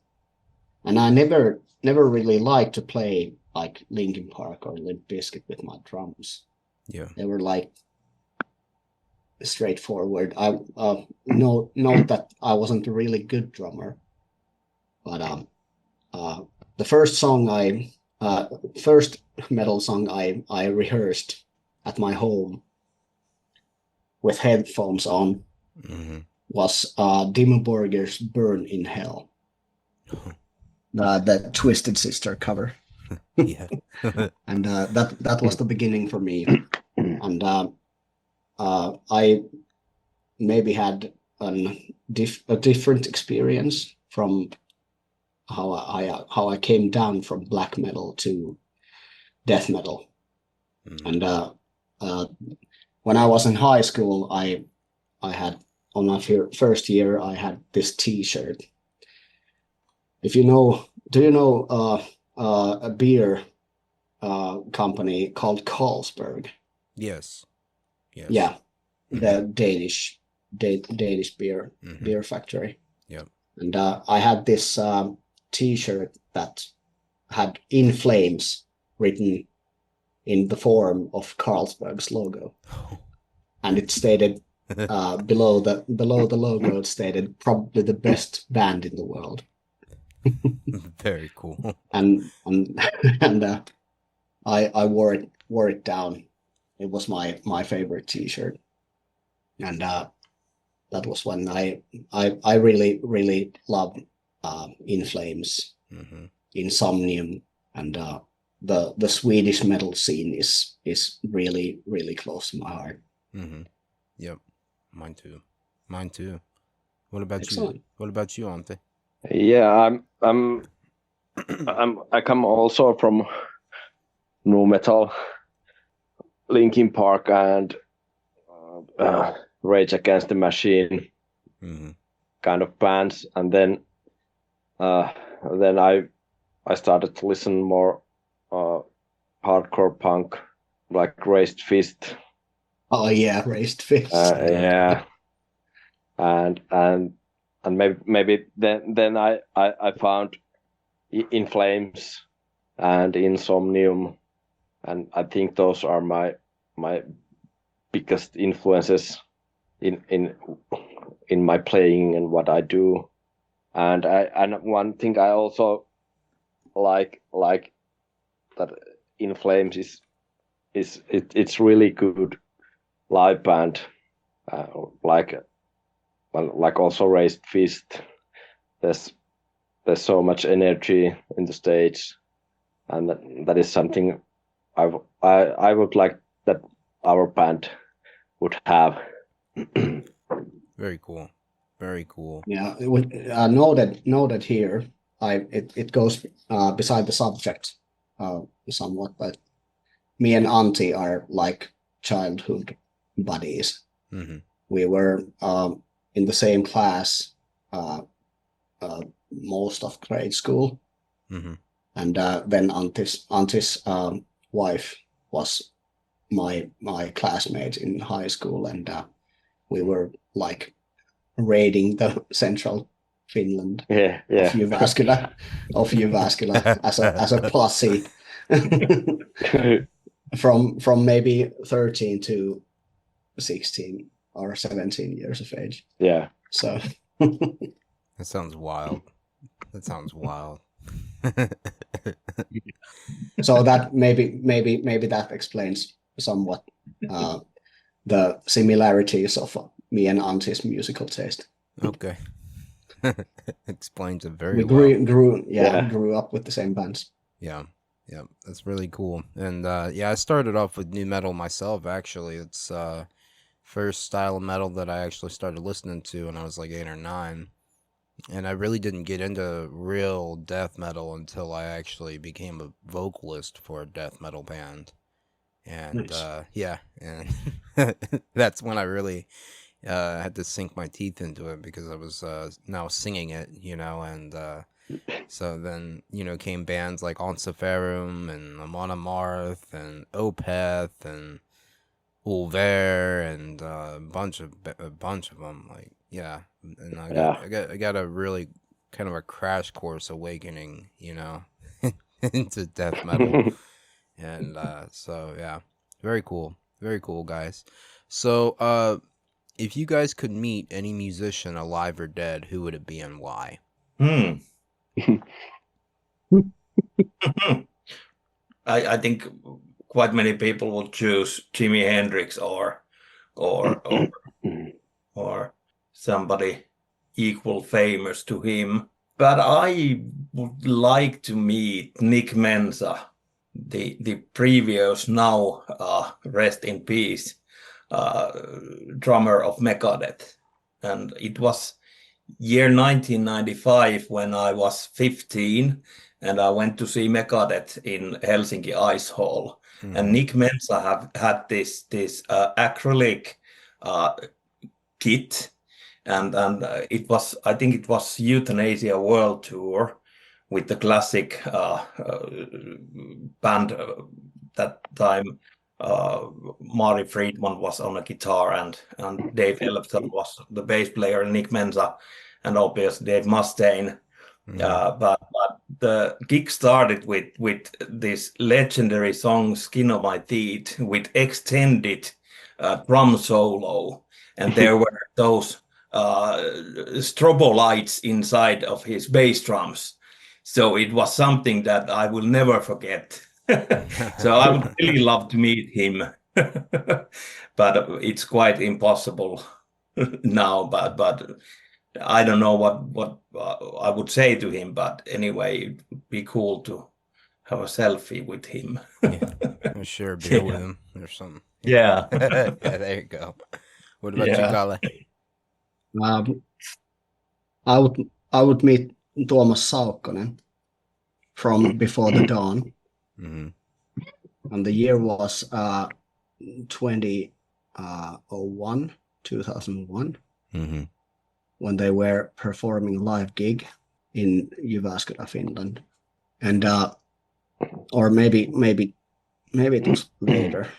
and I never really liked to play like Linkin Park or Limp Bizkit with my drums. Yeah. They were like straightforward. I note that I wasn't a really good drummer, but the first metal song I rehearsed at my home with headphones on was Dimmu Borgir's "Burn in Hell," the Twisted Sister cover. Yeah. And that was the beginning for me. And I maybe had a different experience from how I came down from black metal to death metal. And when I was in high school, I had, on my first year, I had this T-shirt. If you know, do you know a beer company called Carlsberg? Yes. Yes. Yeah, the Danish beer factory. Yep. And I had this T-shirt that had "In Flames" written in the form of Carlsberg's logo, and it stated below the logo, it stated "probably the best band in the world." Very cool. And I wore it down. It was my favorite T-shirt, and that was when I really loved In Flames, Insomnium, and the Swedish metal scene is really close to my heart. Yep, mine too. What about Excellent. you? What about you, Ante? Yeah, I come also from nu metal, Linkin Park, and Rage Against the Machine kind of bands, and then I started to listen more hardcore punk, like Raised Fist. Oh yeah, Raised Fist. Yeah, and maybe then I found In Flames and Insomnium, and I think those are my biggest influences in my playing and what I do. And one thing I also like that In Flames it's really good live band, like also Raised Fist. There's so much energy in the stage, and that is something I would like that our band would have. Very cool. Very cool. Yeah, it would noted here. It goes beside the subject somewhat, but me and Auntie are like childhood buddies. We were in the same class most of grade school, and then Auntie's wife was my classmate in high school, and we were like raiding the central Finland of Jyväskylä as a posse from maybe 13 to 16 or 17 years of age. Yeah. So that sounds wild. So that maybe that explains somewhat the similarities of me and Auntie's musical taste. Okay. Explains it very we well. grew up with the same bands. Yeah, that's really cool. And I started off with new metal myself. Actually, it's first style of metal that I actually started listening to when I was like 8 or 9. And I really didn't get into real death metal until I actually became a vocalist for a death metal band. And Nice. and that's when I really I had to sink my teeth into it because I was now singing it, and so then came bands like Onsiferum and Amon Amarth and Opeth and Ulver and a bunch of them. Like and I got a really kind of a crash course awakening, into death metal, and so yeah, very cool, guys. So if you guys could meet any musician, alive or dead, who would it be and why? I think quite many people will choose Jimi Hendrix or somebody equal famous to him. But I would like to meet Nick Menza, the previous, now rest in peace, drummer of Megadeth. And it was year 1995 when I was 15, and I went to see Megadeth in Helsinki Ice Hall. And Nick Menza had this acrylic kit, and I think it was Euthanasia World Tour with the classic band that time. Mari Friedman was on a guitar, and Dave Ellefson was the bass player, Nick Menza, and obviously Dave Mustaine. But the gig started with this legendary song "Skin of My Teeth" with extended drum solo, and there were those strobo lights inside of his bass drums. So it was something that I will never forget. So I would really love to meet him, but it's quite impossible now. But I don't know what I would say to him. But anyway, it would be cool to have a selfie with him. Or share a beer with him or something. Yeah. Yeah, there you go. What about you, Kalle? I would meet Tuomas Saukkonen from Before the Dawn. And the year was 2001, when they were performing live gig in Jyväskylä, Finland, and or maybe it was later.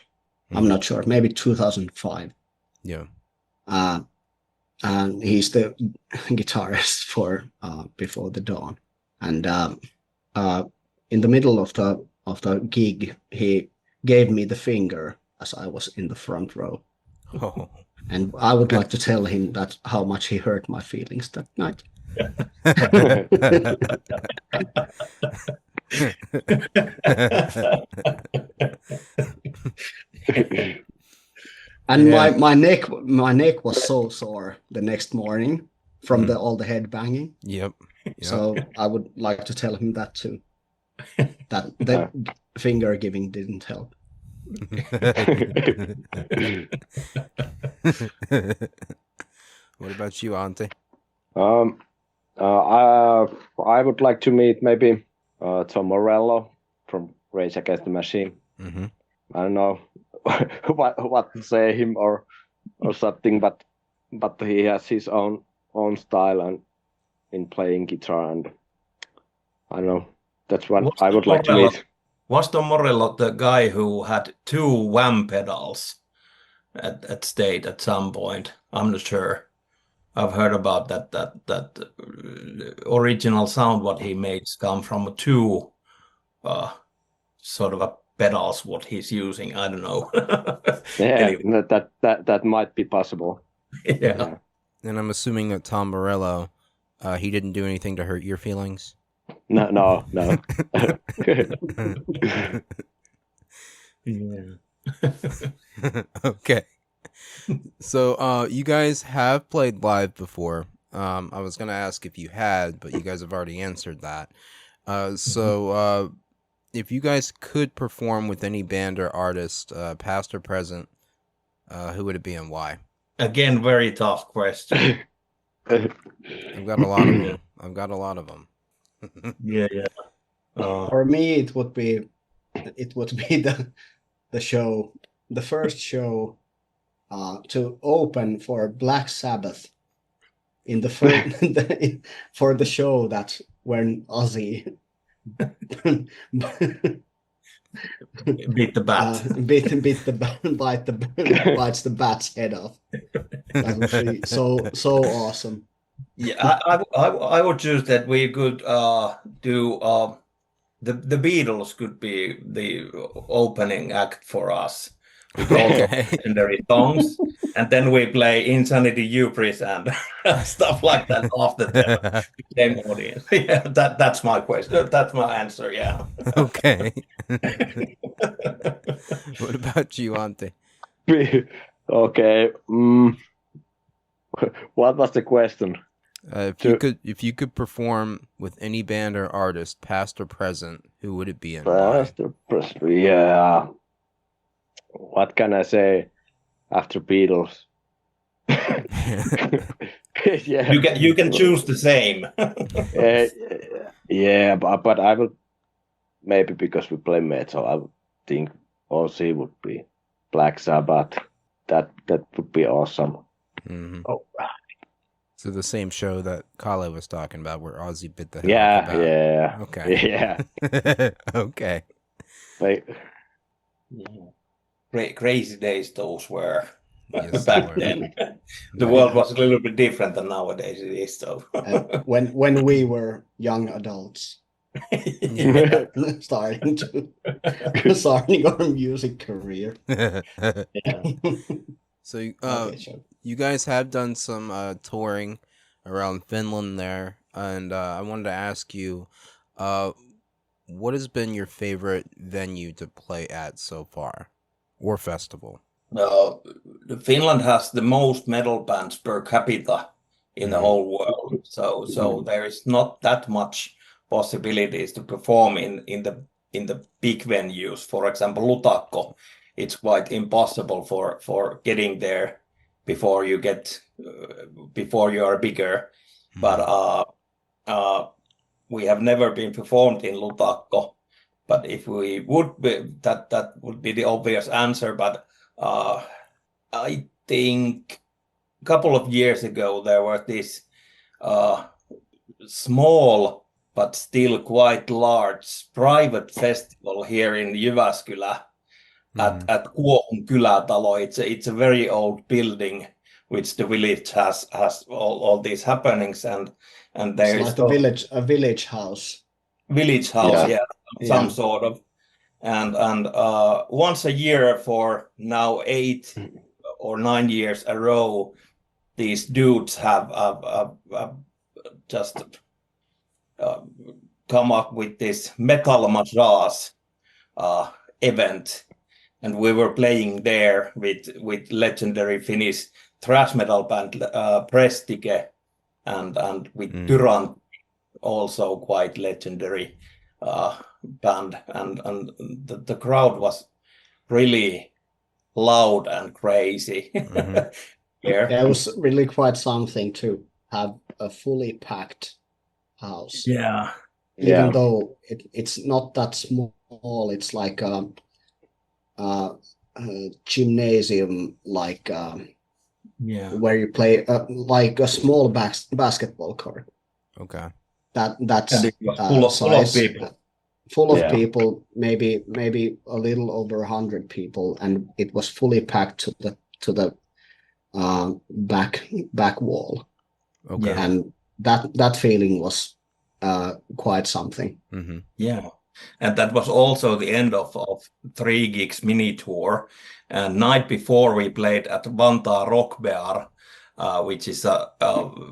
I'm not sure. Maybe 2005. Yeah. And he's the guitarist for Before the Dawn, and in the middle of the gig, he gave me the finger as I was in the front row. Oh. And I would like to tell him that how much he hurt my feelings that night. And my neck was so sore the next morning from all the head banging. Yep. So I would like to tell him that too. That the finger giving didn't help. What about you, Ante? I would like to meet maybe Tom Morello from Rage Against the Machine. I don't know what to say him or something, but he has his own style and in playing guitar, and I don't know. That's what I would like to meet. Was Tom Morello the guy who had 2 wham pedals at stage at some point? I'm not sure. I've heard about that original sound what he makes come from 2 sort of a pedals what he's using. I don't know. Yeah, anyway. that might be possible. Yeah. And I'm assuming that Tom Morello, he didn't do anything to hurt your feelings. No. Yeah. Okay. So you guys have played live before. I was gonna ask if you had, but you guys have already answered that. So if you guys could perform with any band or artist, past or present, who would it be and why? Again, very tough question. I've got a lot of them. Yeah. For me, it would be the show, the first show to open for Black Sabbath in the first for the show that when Ozzy Beat the bat. bites the bat's head off. That was really so awesome. Yeah, I would choose that we could do the Beatles could be the opening act for us with all the legendary songs, and then we play Insanity Hubris and stuff like that after the same audience. Yeah, that's my question. That's my answer. Yeah. Okay. What about you, Ante? Okay. What was the question? If you could perform with any band or artist, past or present, who would it be and why? Past or present? Yeah. What can I say after Beatles? Yeah. You can choose the same. Yeah, but I will maybe because we play metal. I would think Ozzy would be Black Sabbath. That would be awesome. Mm-hmm. Oh. So the same show that Kale was talking about, where Ozzy bit the head off the bat. Yeah. Okay. Yeah. Okay. Like, Crazy days those were. Yes, Back then, the world was a little bit different than nowadays it is. So when we were young adults, starting our music career. yeah. So Okay, sure. you guys have done some touring around Finland there, and I wanted to ask you, what has been your favorite venue to play at so far, or festival? Finland has the most metal bands per capita in the whole world, so there is not that much possibilities to perform in the big venues. For example, Lutakko, it's quite impossible for getting there before you are bigger. But we have never been performed in Lutakko. But if we would be, that would be the obvious answer. But I think a couple of years ago there was this small but still quite large private festival here in Jyväskylä at Kuohun kylätalo. It's a very old building which the village has all these happenings, and there it's is like a village house. Village house, Yeah. some sort of, and once a year for now 8 or 9 years a row, these dudes have just come up with this metal massage event, and we were playing there with legendary Finnish thrash metal band Prestike, and with Tyrant, also quite legendary band, and the crowd was really loud and crazy. Yeah, it was really quite something to have a fully packed house. Yeah. Even though it's not that small, it's like a gymnasium, like where you play like a small basketball court. Okay. That's full of people. Full of people, maybe a little over 100 people, and it was fully packed to the back wall. Okay. And that feeling was quite something. Mm-hmm. Yeah. And that was also the end of 3 Gigs mini tour. And night before we played at Vantaa Rock Bear, which is a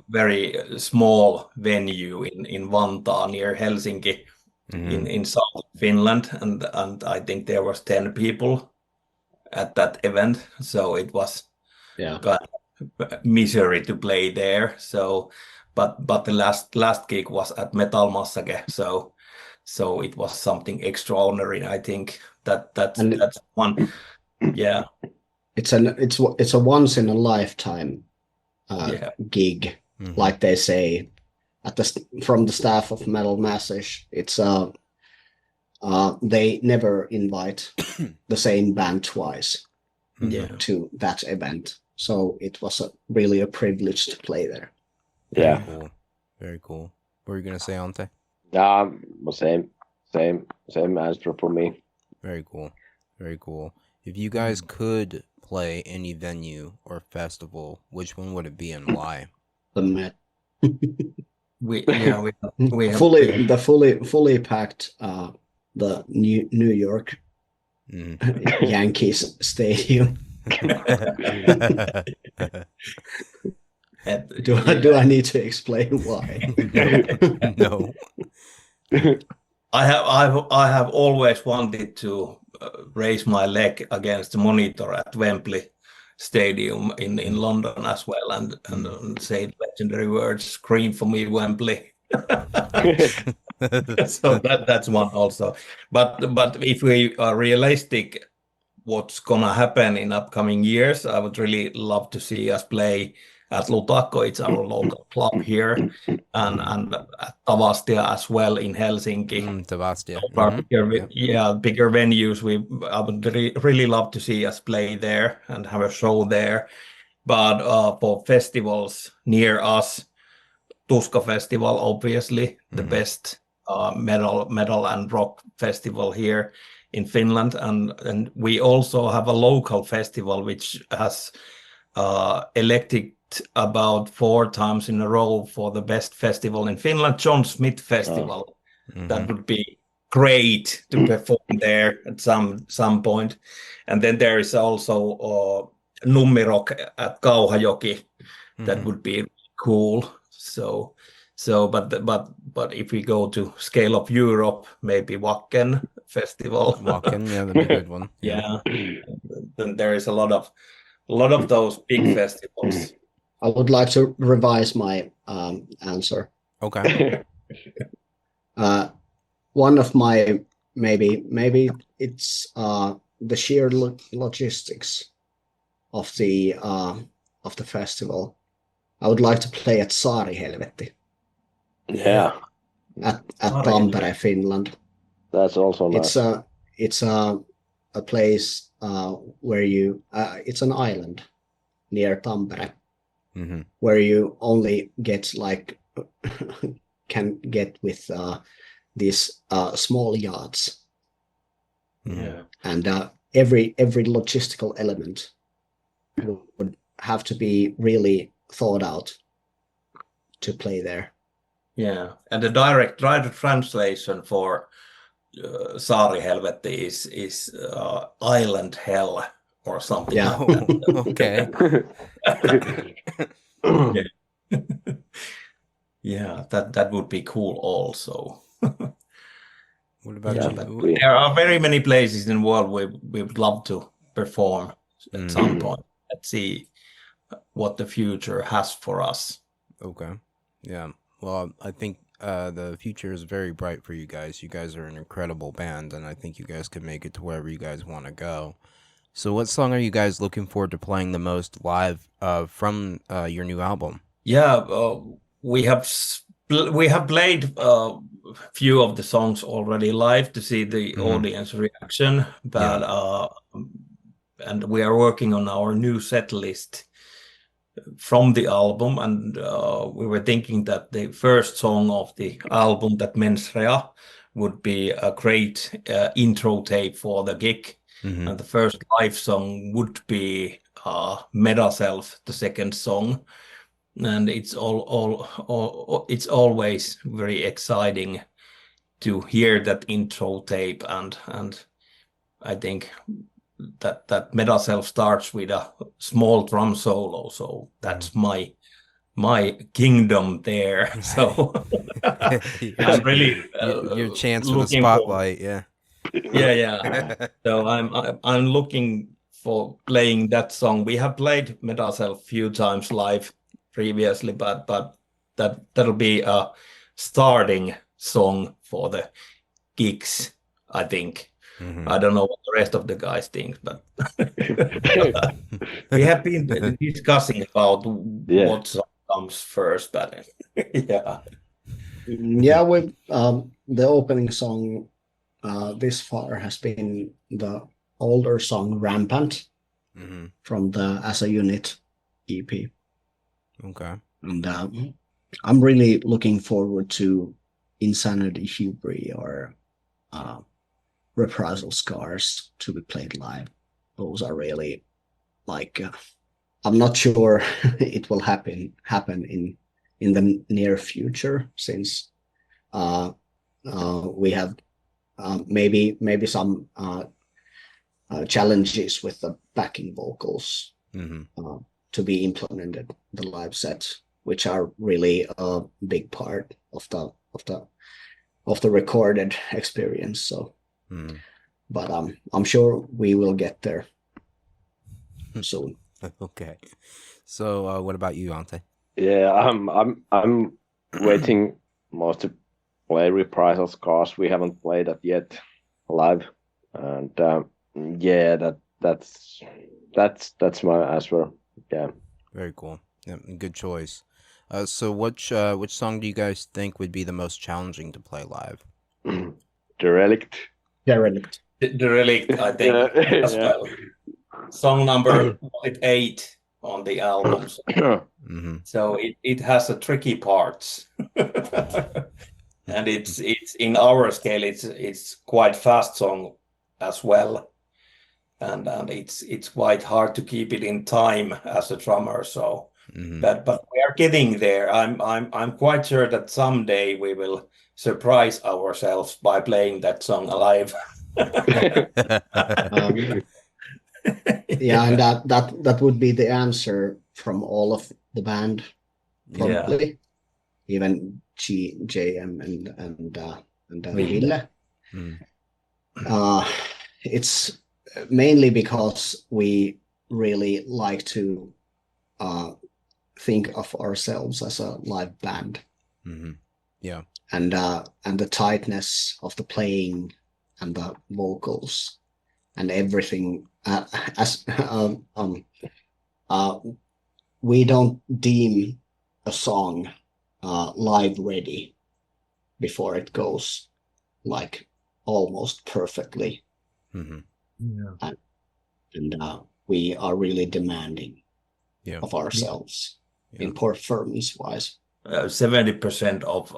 very small venue in Vantaa near Helsinki, in South Finland, and I think there was 10 people at that event. So it was kind of misery to play there. So, but the last gig was at Metal Massacre. So it was something extraordinary. I think that's one. Yeah, it's a once in a lifetime gig, like they say from the staff of Metal Massage. It's they never invite the same band twice. to that event. So it was really a privilege to play there. Yeah. Very cool. What were you gonna say, Ante? Same answer for me. Very cool. If you guys could play any venue or festival, which one would it be and why? The Met. We have fully packed the New York Yankees stadium. Do I need to explain why? No. I have always wanted to raise my leg against the monitor at Wembley Stadium in London as well, and say the legendary words, "Scream for me, Wembley." So that's one also. But if we are realistic, what's gonna happen in upcoming years, I would really love to see us play at Lutakko. It's our local club here, and at Tavastia as well in Helsinki. Tavastia. Bigger venues. I would really love to see us play there and have a show there. But for festivals near us, Tuska Festival, obviously the best metal and rock festival here in Finland, and we also have a local festival which has elected about 4 times in a row for the best festival in Finland, John Smith Festival. That would be great to perform there at some point. And then there is also Nummirock at Kauhajoki. That would be cool. But if we go to scale of Europe, maybe Wacken Festival. Wacken, yeah, that'd be a good one. Yeah. Then there is a lot of those big festivals. I would like to revise my answer. Okay. One of my maybe it's the sheer logistics of the festival. I would like to play at Saarihelvetti. Yeah. At Tampere, Finland. That's also nice. It's a place where you it's an island near Tampere, where you only get can get with these small yachts. Yeah. And every logistical element would have to be really thought out to play there. Yeah, and the direct translation for Saarihelvetti is island hell or something. Yeah. Like that. Okay. Yeah, that would be cool also. What about you? There are very many places in the world we would love to perform at some point. Let's see what the future has for us. Okay. Yeah. Well, I think the future is very bright for you guys. You guys are an incredible band, and I think you guys can make it to wherever you guys want to go. So what song are you guys looking forward to playing the most live from your new album? Yeah, we have played a few of the songs already live to see the audience reaction, but and we are working on our new set list from the album, and we were thinking that the first song of the album, that Mentes Reae, would be a great intro tape for the gig. And the first live song would be Medaself, the second song, and it's it's always very exciting to hear that intro tape, and I think that Medaself starts with a small drum solo, so that's my kingdom there. So I'm really your chance for the spotlight. Yeah. So I'm looking for playing that song. We have played Medaself a few times live previously, but that'll be a starting song for the gigs, I think. I don't know what the rest of the guys think, but we have been discussing about what song comes first, but yeah. With the opening song this far has been the older song Rampant. from the As a Unit EP. Okay. And I'm really looking forward to Insanity Hubris or Reprisal Scars to be played live. Those are really like I'm not sure it will happen in the near future, since we have maybe some challenges with the backing vocals to be implemented in the live set, which are really a big part of the recorded experience. So, but I'm sure we will get there soon. Okay. So, what about you, Ante? Yeah, I'm waiting most to play Reprisal Scars. We haven't played that yet live, and yeah, that's my answer. Yeah. Very cool. Yeah, good choice. So which song do you guys think would be the most challenging to play live? The Relict. Derelict. The Relic, I think, as well. Song number 8 on the album. So it has a tricky parts. And it's in our scale it's quite fast song as well. And it's quite hard to keep it in time as a drummer. So but we are getting there. I'm quite sure that someday we will surprise ourselves by playing that song live. Yeah, and that would be the answer from all of the band, probably. Even JM and Ville. It's mainly because we really like to think of ourselves as a live band. Yeah. And the tightness of the playing and the vocals and everything we don't deem a song live ready before it goes like almost perfectly. And we are really demanding of ourselves in performance wise. 70% of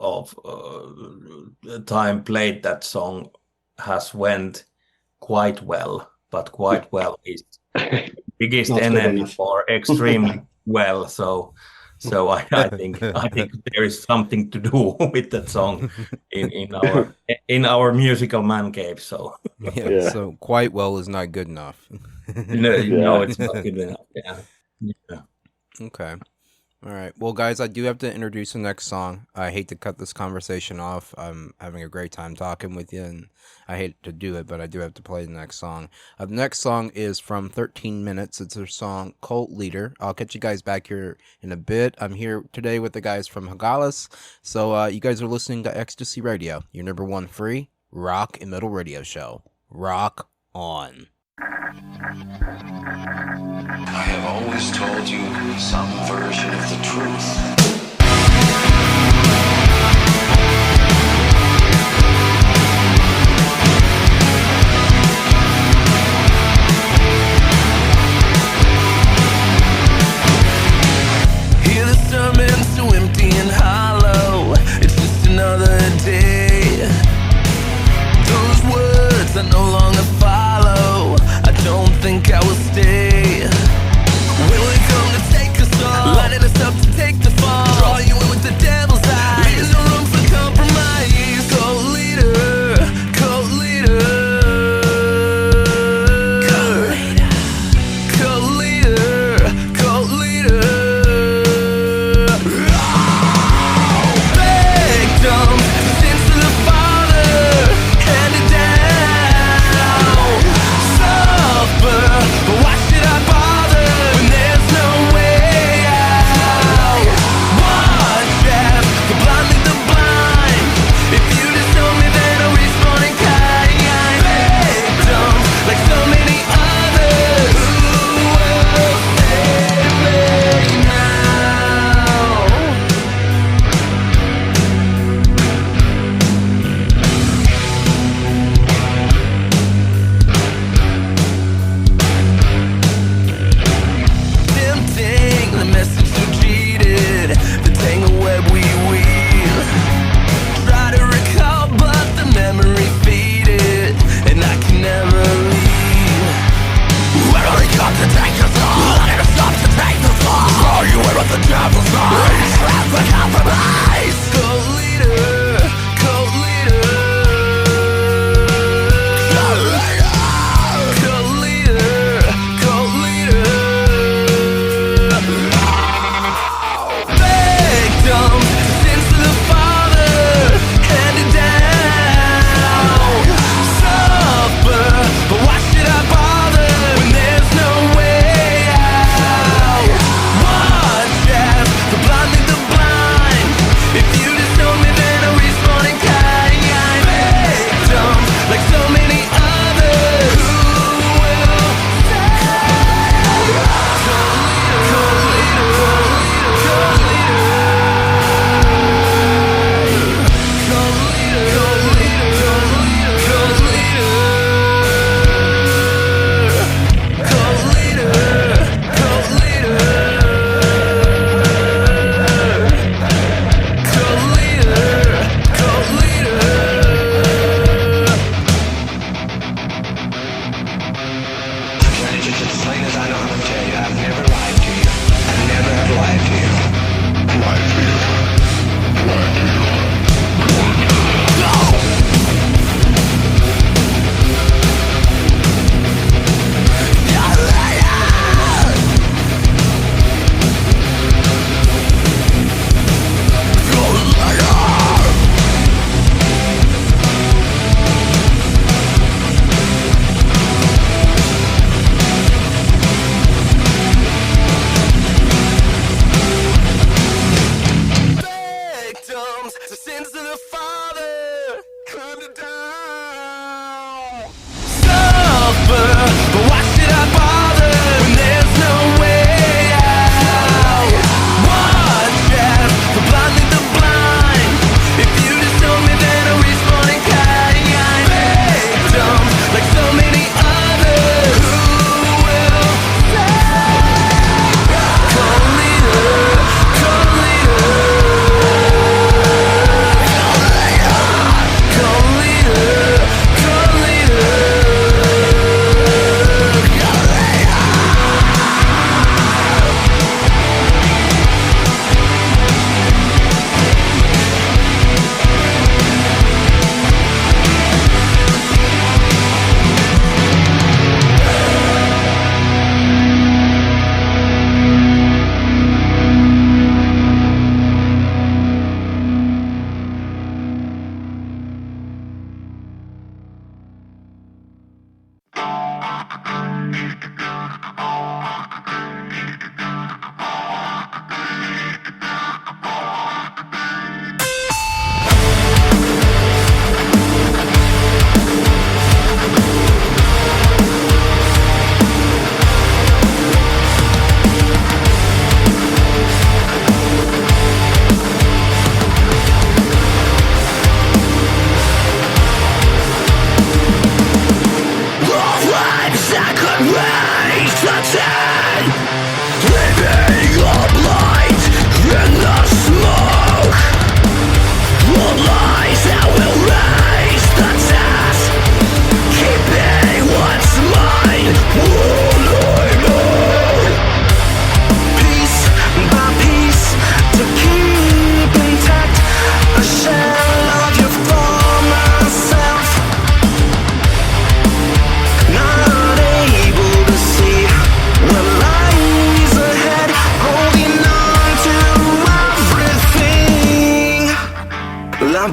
the time played that song has went quite well, but quite well is biggest Not good enemy enough. for extremely well. So I think there is something to do with that song in our musical man cave. So So quite well is not good enough. no, it's not good enough. Yeah. Okay. All right. Well, guys, I do have to introduce the next song. I hate to cut this conversation off. I'm having a great time talking with you, and I hate to do it, but I do have to play the next song. The next song is from 13 Minutes. It's their song Cult Leader. I'll catch you guys back here in a bit. I'm here today with the guys from Hagalas. So you guys are listening to Ecstasy Radio, your number one free rock and metal radio show. Rock on. I have always told you some version of the truth. Hear the sermon so empty and hollow. It's just another day. Those words I no longer follow. I don't think I will stay. Will it come to take us all? Lining us up to take the fall.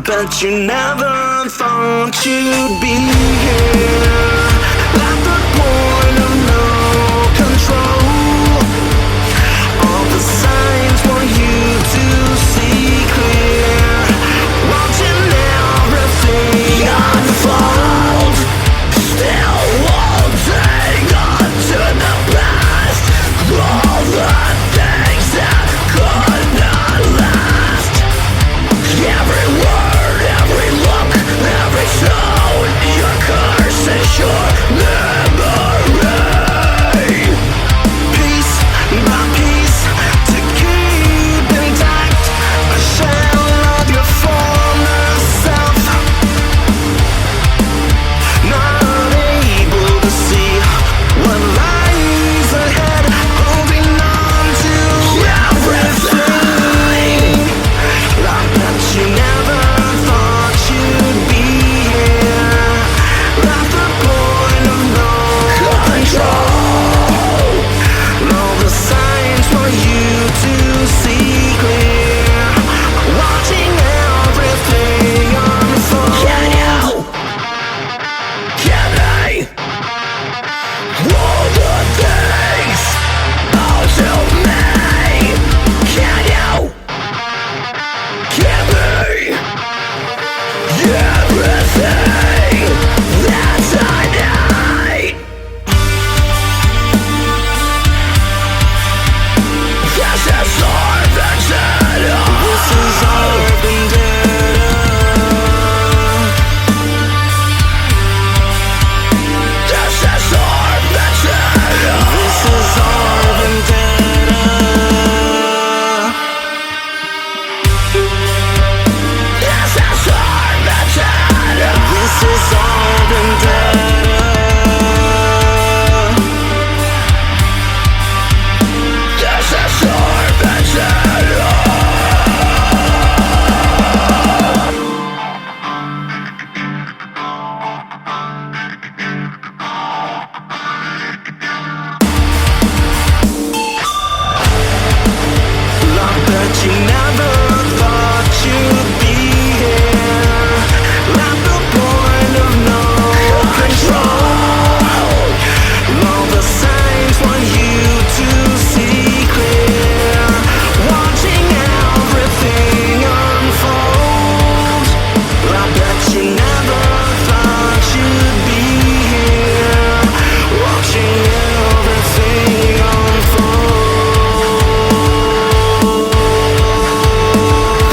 Bet you never thought you'd be here. At the point of no control, all the signs want you to see clear. Watching everything unfold, still holding on to the past. All the things that could not last. Every word, every look, every tone, your curse is your memory. Piece by piece, to keep intact a shell of your former self. Not able to see what lies ahead, holding on to everything. I bet you never thought you'd be here. At the point of no control, all the signs for you to see clear. Watching everything unfold. Can you all the things out of me? Can you give me everything that I need? This is our vendetta. This is our vendetta. This is our vendetta. This is our vendetta. This is our vendetta. This is our vendetta. This is our vendetta. I bet you never thought you'd be here. At the point of no control, all the signs want you to see clear. Watching everything unfold. I bet you never thought you'd be here. Watching everything unfold.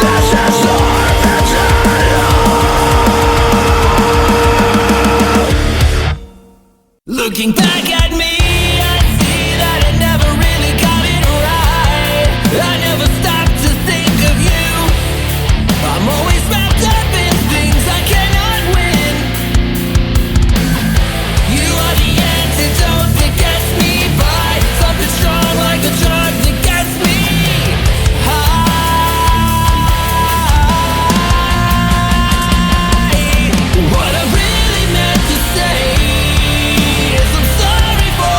This is our vendetta. Looking back at me, I see that I never really got it right. I never stopped to think of you. I'm always wrapped up in things I cannot win. You are the antidote that gets me by. Something strong like a drug that gets me high. What I really meant to say is I'm sorry for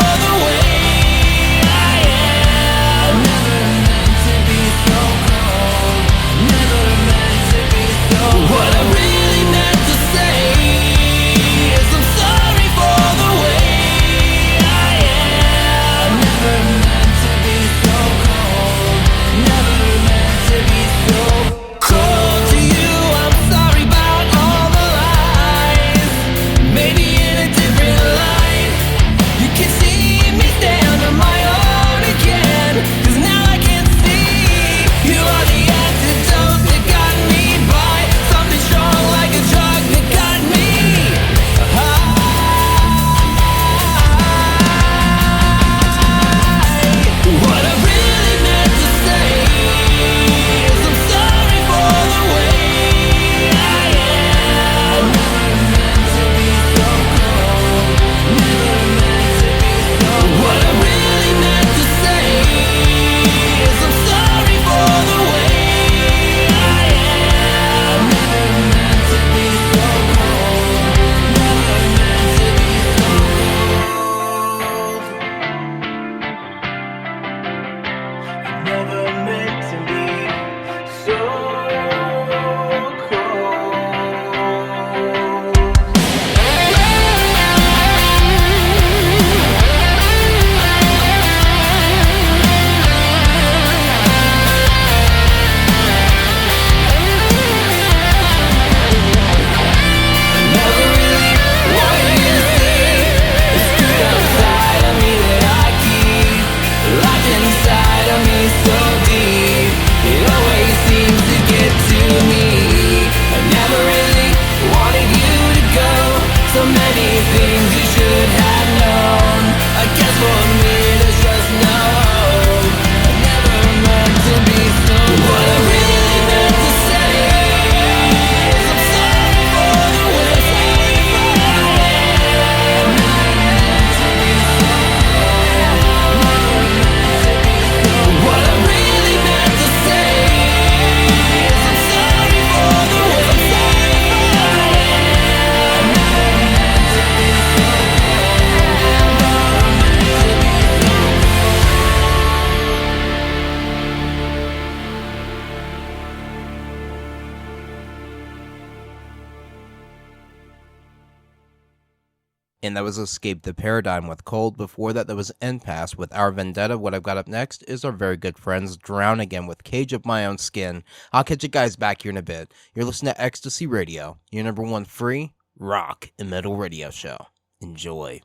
And that was Escape the Paradigm with Cold. Before that, there was Impasse with Our Vendetta. What I've got up next is our very good friends Drown Again with Cage of My Own Skin. I'll catch you guys back here in a bit. You're listening to Ecstasy Radio, your number one free rock and metal radio show. Enjoy.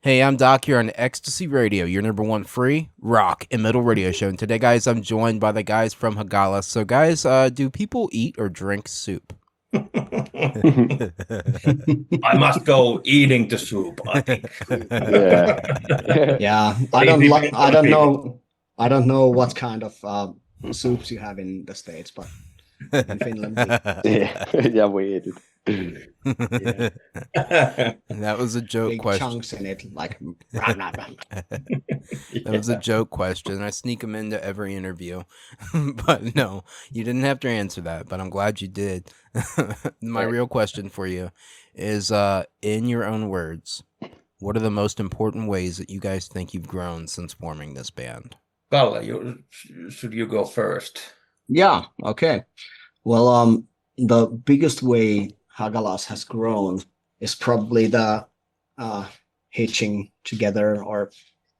Hey, I'm Doc here on Ecstasy Radio, your number one free rock and metal radio show. And today, guys, I'm joined by the guys from Hagalas. So, guys, do people eat or drink soup? I must go eating the soup, I think. Yeah. I don't know what kind of soups you have in the States, but in Finland, we eat it. Yeah. That was a joke Big question. chunks in it, like That was a joke question. I sneak them into every interview. But no, you didn't have to answer that, but I'm glad you did. My real question for you is, in your own words, what are the most important ways that you guys think you've grown since forming this band? Kalle, should you go first? Yeah, okay. Well, the biggest way Hagalas has grown is probably the hitching together, or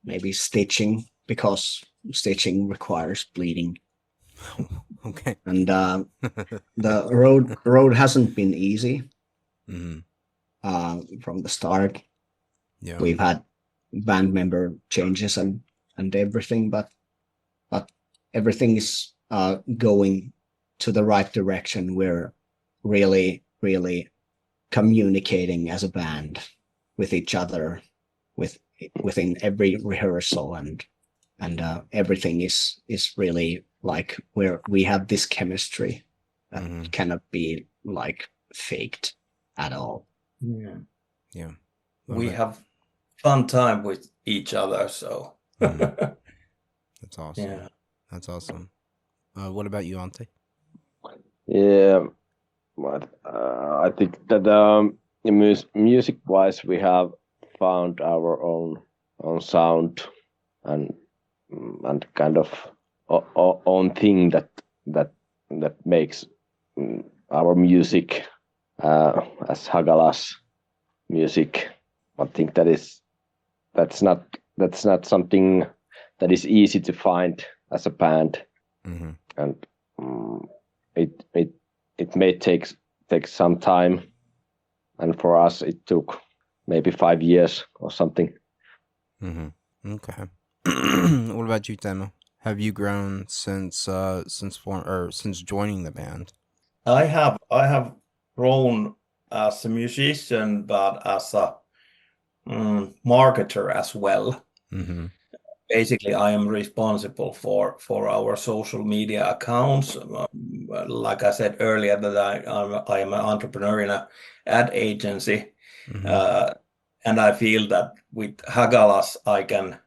maybe stitching, because stitching requires bleeding. Okay. And the road hasn't been easy from the start. Yeah. We've had band member changes and everything, but everything is going to the right direction. We're really, really communicating as a band with each other, within every rehearsal, and everything is really like we have this chemistry that cannot be like faked at all. Yeah. We have fun time with each other, so That's awesome. yeah. That's awesome. What about you, Ante? Yeah, but I think that music-wise, we have found our own sound and kind of own thing that makes our music as Hagalas music. I think that's not something that is easy to find as a band, and it may take some time, and for us it took maybe 5 years or something. Okay. What about you, Temo? Have you grown since joining the band? I have grown as a musician, but as a marketer as well. Basically, I am responsible for our social media accounts. Like I said earlier, that I am an entrepreneur in an ad agency, and I feel that with Hagalas I can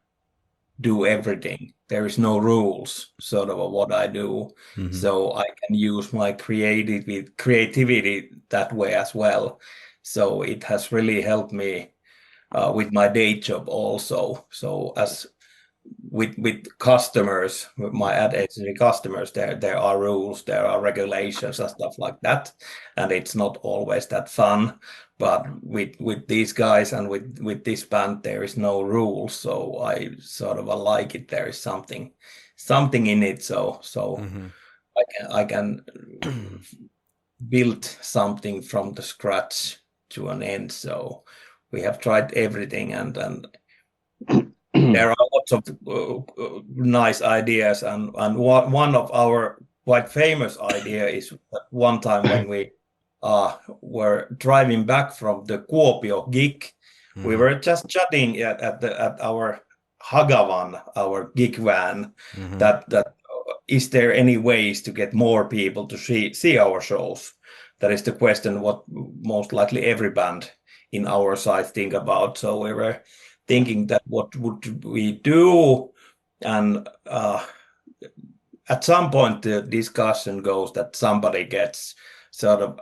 do everything. There is no rules, sort of what I do, so I can use my creativity that way as well. So it has really helped me with my day job also. So as with customers, with my ad agency customers, there are rules, there are regulations and stuff like that, and it's not always that fun. But with these guys and with this band, there is no rules, so I sort of like it. There is something in it, so I can build something from the scratch to an end. So we have tried everything, and there are lots of nice ideas, and one of our quite famous idea is that one time when we were driving back from the Kuopio gig, we were just chatting at our Hagavan, our gig van, that is there any ways to get more people to see our shows? That is the question what most likely every band in our side think about. So we were thinking that what would we do, and at some point the discussion goes that somebody gets sort of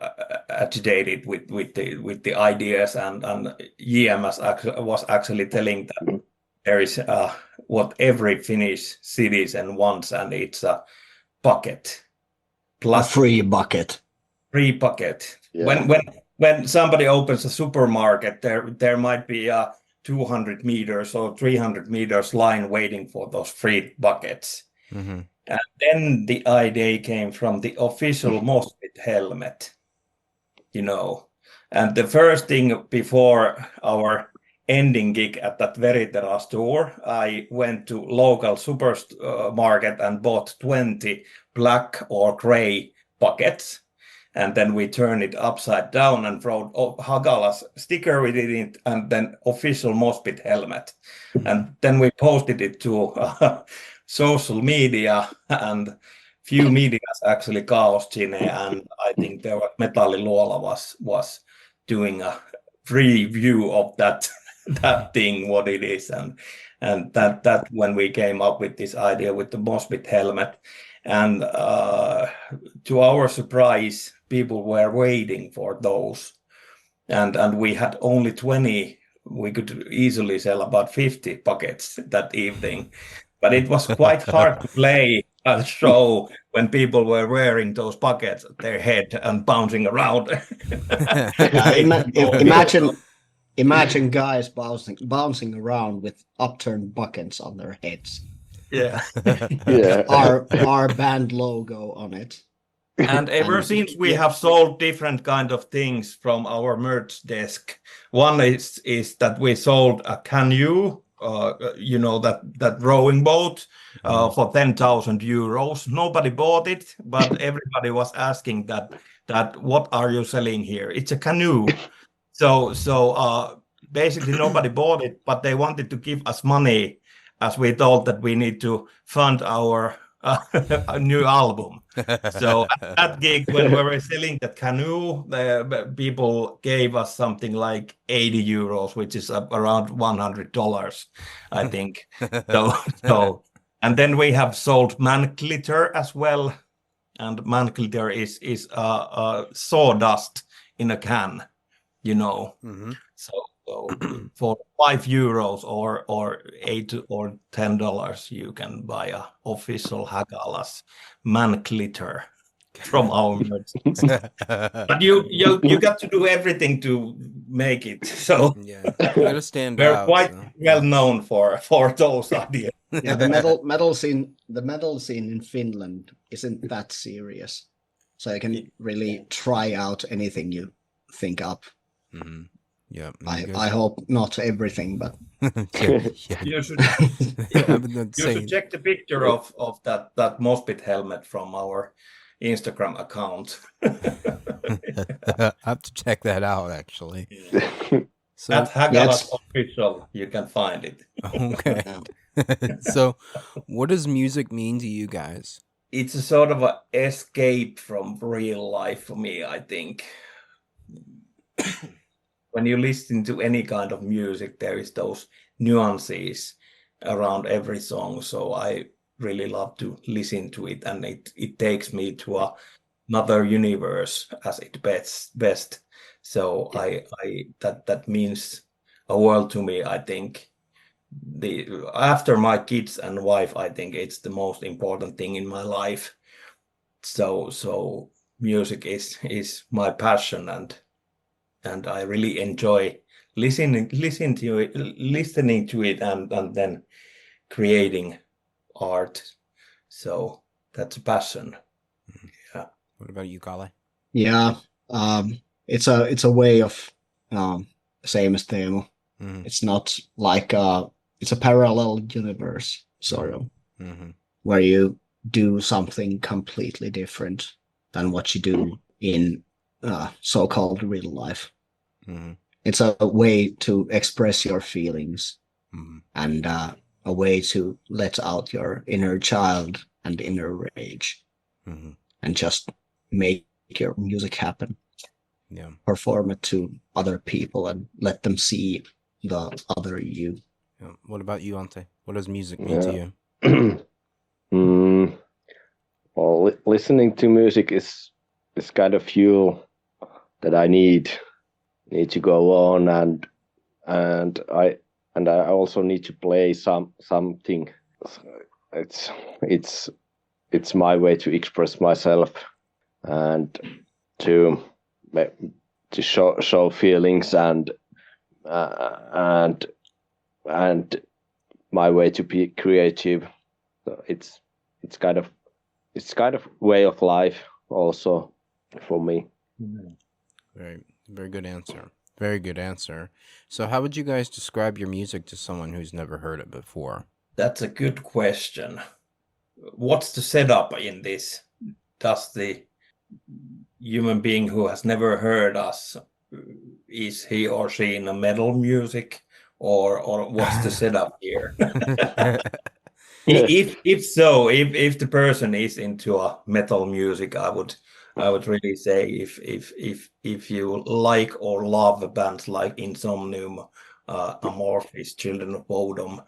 agitated with the ideas, and JMS was actually telling that there is what every Finnish citizen wants, and it's a bucket, plus a free bucket. Free bucket. Yeah. When somebody opens a supermarket, there might be a 200 meters or 300 meters line waiting for those free buckets. And then the idea came from the official Mospit helmet, and the first thing before our ending gig at that Veritera store, I went to local supermarket and bought 20 black or gray buckets. And then we turned it upside down and wrote Hagalas sticker with it, and then official Mospit helmet. And then we posted it to social media, and few medias actually, Chaos Cine, and I think there was Metalliluola was doing a review of that thing, what it is, and that when we came up with this idea with the Mospit helmet, and to our surprise, people were waiting for those, and we had only 20. We could easily sell about 50 buckets that evening, but it was quite hard to play a show when people were wearing those buckets at their head and bouncing around. Imagine guys bouncing around with upturned buckets on their heads. Yeah. Our band logo on it. And ever since we have sold different kind of things from our merch desk. One is that we sold a canoe that rowing boat for 10,000 euros. Nobody bought it, but everybody was asking that what are you selling here? It's a canoe. So basically nobody bought it, but they wanted to give us money as we thought that we need to fund our a new album. So at that gig, when we were selling that canoe, the people gave us something like 80 euros, which is around $100, I think. And then we have sold man glitter as well, and man glitter is sawdust in a can, So for €5 or $8 or $10, you can buy a official Hagalas man glitter from our merchants. But you got to do everything to make it. So yeah, you gotta stand we're out. quite well known for those ideas. Yeah, the metal scene in Finland isn't that serious, so you can really try out anything you think up. Mm-hmm. Yeah, I hope not everything, but You should check the picture of that Mospit helmet from our Instagram account. I have to check that out actually. So, at Hagalas official, you can find it. Okay. So, what does music mean to you guys? It's a sort of an escape from real life for me, I think. When you listen to any kind of music, there is those nuances around every song. So I really love to listen to it, and it takes me to another universe as it best. So that means a world to me. I think after my kids and wife, I think it's the most important thing in my life. So music is my passion, and I really enjoy listening to it and then creating art. So that's a passion. Yeah. What about you, Kalle? Yeah, it's a way of same as Teemu. Mm-hmm. It's not like it's a parallel universe sort of, where you do something completely different than what you do in so-called real life. Mm-hmm. It's a way to express your feelings and a way to let out your inner child and inner rage and just make your music happen. Yeah. Perform it to other people and let them see the other you. Yeah. What about you, Ante? What does music mean to you? Well, listening to music is kind of fuel that I need to go on, and I also need to play something. It's my way to express myself and to show feelings and my way to be creative. So it's kind of way of life also for me. Very good answer. Very good answer. So how would you guys describe your music to someone who's never heard it before? That's a good question. What's the setup in this? Does the human being who has never heard us, is he or she in a metal music, or what's the setup here? If so, if the person is into a metal music, I would really say if you like or love bands like Insomnium, Amorphis, Children of Bodom,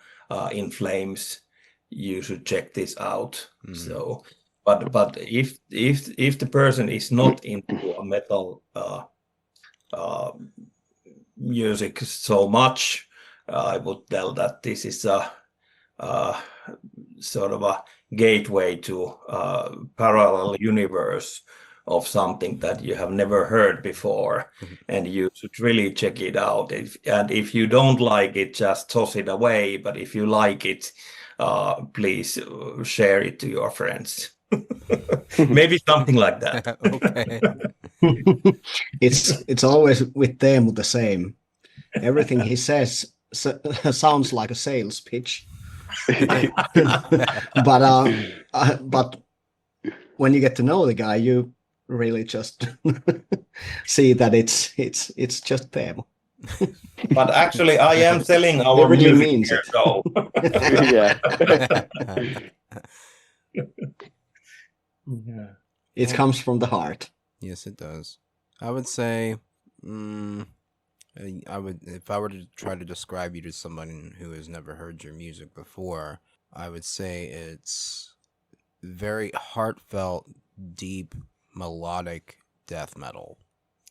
In Flames, you should check this out. So, but if the person is not into a metal music so much, I would tell that this is a sort of a gateway to parallel universe of something that you have never heard before, and you should really check it out. If you don't like it, just toss it away. But if you like it, please share it to your friends. Maybe something like that. Okay. It's always with Teemu the same. Everything he says sounds like a sales pitch. But when you get to know the guy, you really just see that it's just Teemu. But actually, I am selling our He really music means here, it. so Yeah. yeah. It comes from the heart. Yes, it does. I would say, I would, if I were to try to describe you to someone who has never heard your music before, I would say it's very heartfelt, deep, melodic death metal.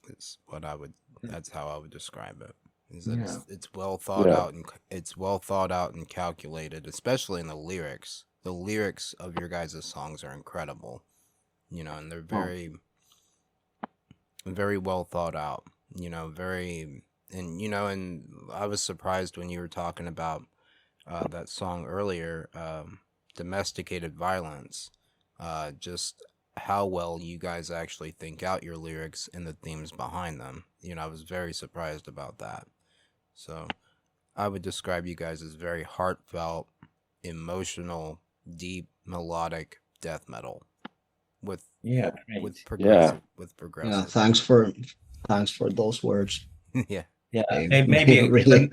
Is what I would. That's how I would describe it. Is that it's well thought Yeah. out, and it's well thought out and calculated, especially in the lyrics. The lyrics of your guys' songs are incredible, you know, and they're very well thought out, you know, and I was surprised when you were talking about that song earlier, Domesticated Violence, just how well you guys actually think out your lyrics and the themes behind them. You know, I was very surprised about that. So I would describe you guys as very heartfelt, emotional, deep, melodic death metal with Yeah, great. with progressive with Yeah, progressive. thanks for those words. Yeah. Yeah, They maybe really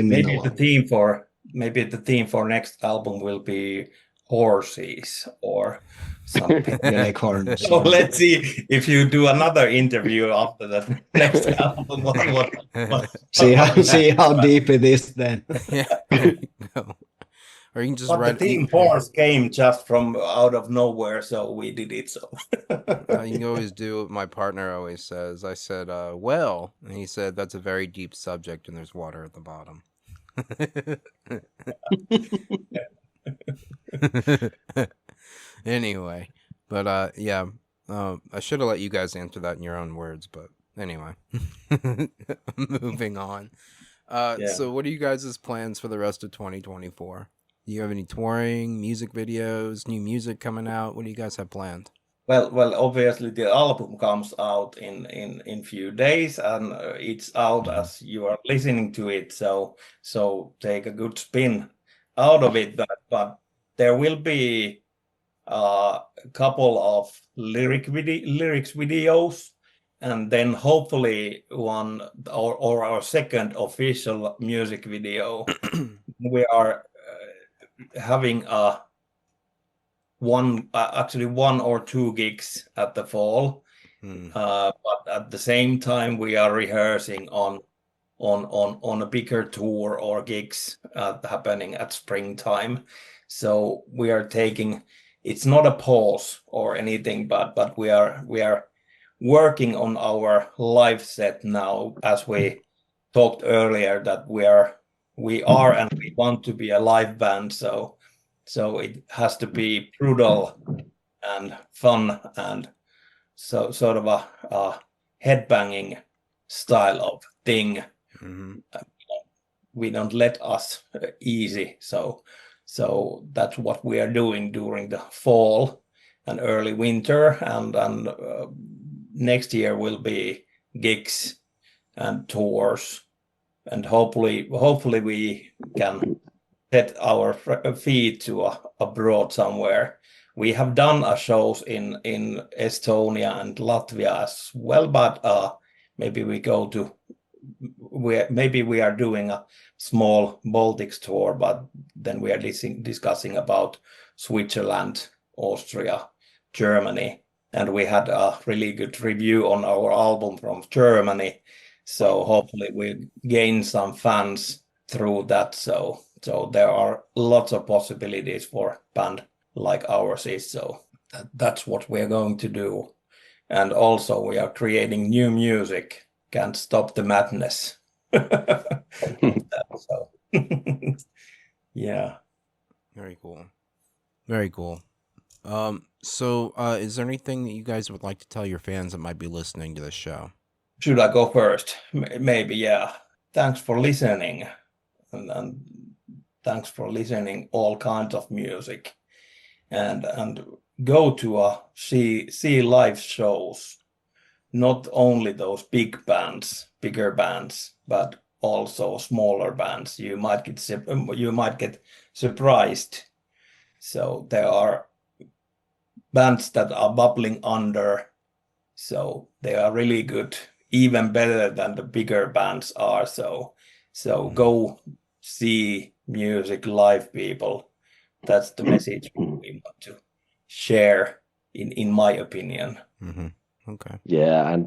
mean a maybe the lot. theme for next album will be horses or something. Unicorns. So let's see if you do another interview after that next album. See how deep it is then. Yeah. There you go. Or you can just But the write. theme horse came just from out of nowhere, so we did it. So You can always do what my partner always says. I said, well, and he said, that's a very deep subject and there's water at the bottom. Anyway, but yeah, I should have let you guys answer that in your own words, but anyway, moving on. Yeah. So what are you guys' plans for the rest of 2024? Do you have any touring, music videos, new music coming out? What do you guys have planned? well, obviously the album comes out in few days, and it's out as you are listening to it. So take a good spin out of it. But there will be a couple of lyrics videos, and then hopefully one or our second official music video. We are having actually one or two gigs at the fall, but at the same time we are rehearsing on a bigger tour or gigs happening at springtime. So we are taking, it's not a pause or anything, but we are working on our live set now, as we talked earlier, that we are and we want to be a live band. So it has to be brutal and fun, and so sort of a headbanging style of thing. We don't let us easy. So that's what we are doing during the fall and early winter, and next year will be gigs and tours, and hopefully we can set our feet to abroad somewhere. We have done shows in Estonia and Latvia as well, but maybe we are doing a small Baltics tour, but then we are discussing about Switzerland, Austria, Germany, and we had a really good review on our album from Germany. So hopefully we gain some fans through that. So there are lots of possibilities for a band like ours is. So that's what we're going to do. And also we are creating new music. Can't stop the madness. So yeah. Very cool. Very cool. So is there anything that you guys would like to tell your fans that might be listening to this show? Should I go first? Maybe, yeah. Thanks for listening. And thanks for listening all kinds of music. And go to see live shows. Not only those bigger bands, but also smaller bands. You might get surprised. So there are bands that are bubbling under, so they are really good, even better than the bigger bands are. So go see music live, people. That's the message we want to share, in my opinion. Okay. Yeah,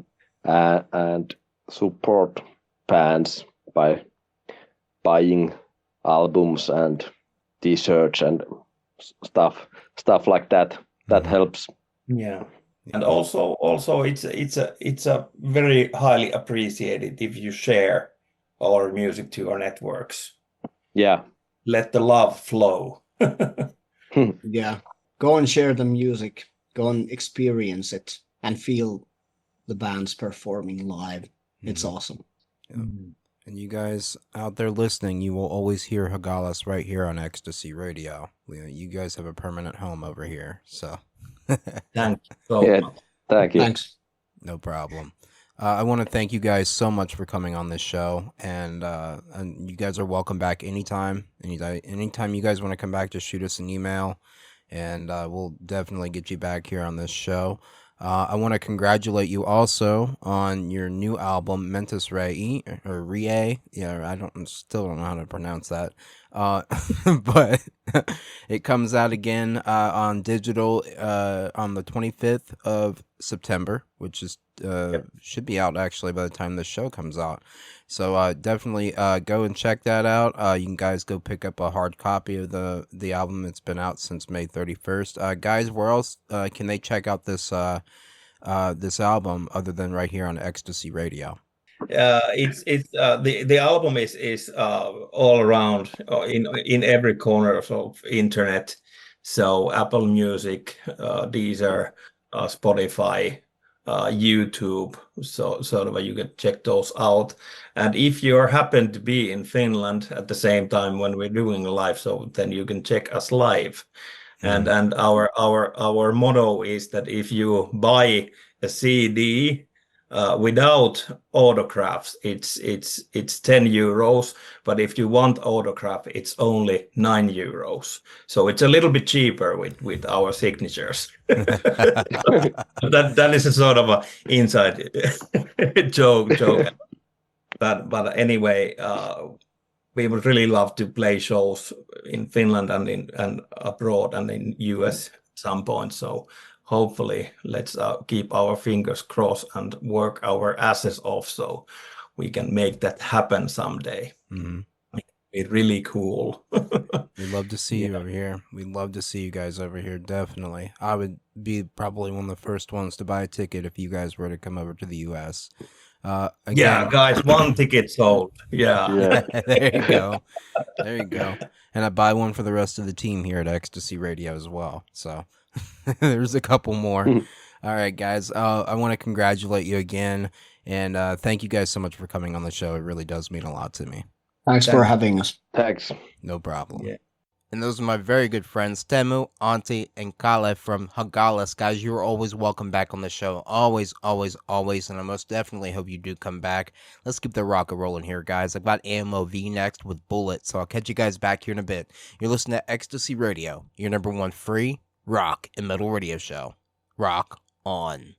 and support bands by buying albums and T-shirts and stuff like that. That helps. Yeah. And also it's a very highly appreciated if you share our music to your networks. Yeah. Let the love flow. Yeah. Go and share the music. Go and experience it and feel the bands performing live. It's awesome. Yeah. And you guys out there listening, you will always hear Hagalas right here on Ecstasy Radio. You guys have a permanent home over here, so. Thank you so much. Thank you. Thanks. No problem. I want to thank you guys so much for coming on this show, and you guys are welcome back anytime. Anytime you guys want to come back, just shoot us an email, and we'll definitely get you back here on this show. I want to congratulate you also on your new album, Mentes Reae, or Reae. Yeah, still don't know how to pronounce that. But it comes out again on digital on the 25th of September, which is should be out actually by the time this show comes out. So definitely go and check that out. You can guys go pick up a hard copy of the album. It's been out since May 31st. Guys, where else can they check out this this album other than right here on Ecstasy Radio? The album is all around in every corner of internet. So Apple Music, Deezer, Spotify, YouTube, so sort of you can check those out. And if you happen to be in Finland at the same time when we're doing live, so then you can check us live. And our motto is that if you buy a CD without autographs, it's 10 euros, but if you want autograph, it's only 9 euros. So it's a little bit cheaper with our signatures. that is a sort of a inside joke. But anyway, we would really love to play shows in Finland and abroad and in US at some point. So hopefully, let's keep our fingers crossed and work our asses off so we can make that happen someday. It'd be really cool. We'd love to see you over here. We'd love to see you guys over here, definitely. I would be probably one of the first ones to buy a ticket if you guys were to come over to the U.S. Again, yeah, guys, one ticket sold. Yeah. There you go. There you go. And I buy one for the rest of the team here at Ecstasy Radio as well. So there's a couple more. All right, guys. I want to congratulate you again. And thank you guys so much for coming on the show. It really does mean a lot to me. Thanks for having us. Thanks. No problem. Yeah. And those are my very good friends, Teemu, Antti, and Kalle from Hagalas. Guys, you're always welcome back on the show. Always, always, always. And I most definitely hope you do come back. Let's keep the rock rolling here, guys. I've got AMOV next with Bullet. So I'll catch you guys back here in a bit. You're listening to Ecstasy Radio, your number one free rock and metal radio show. Rock on.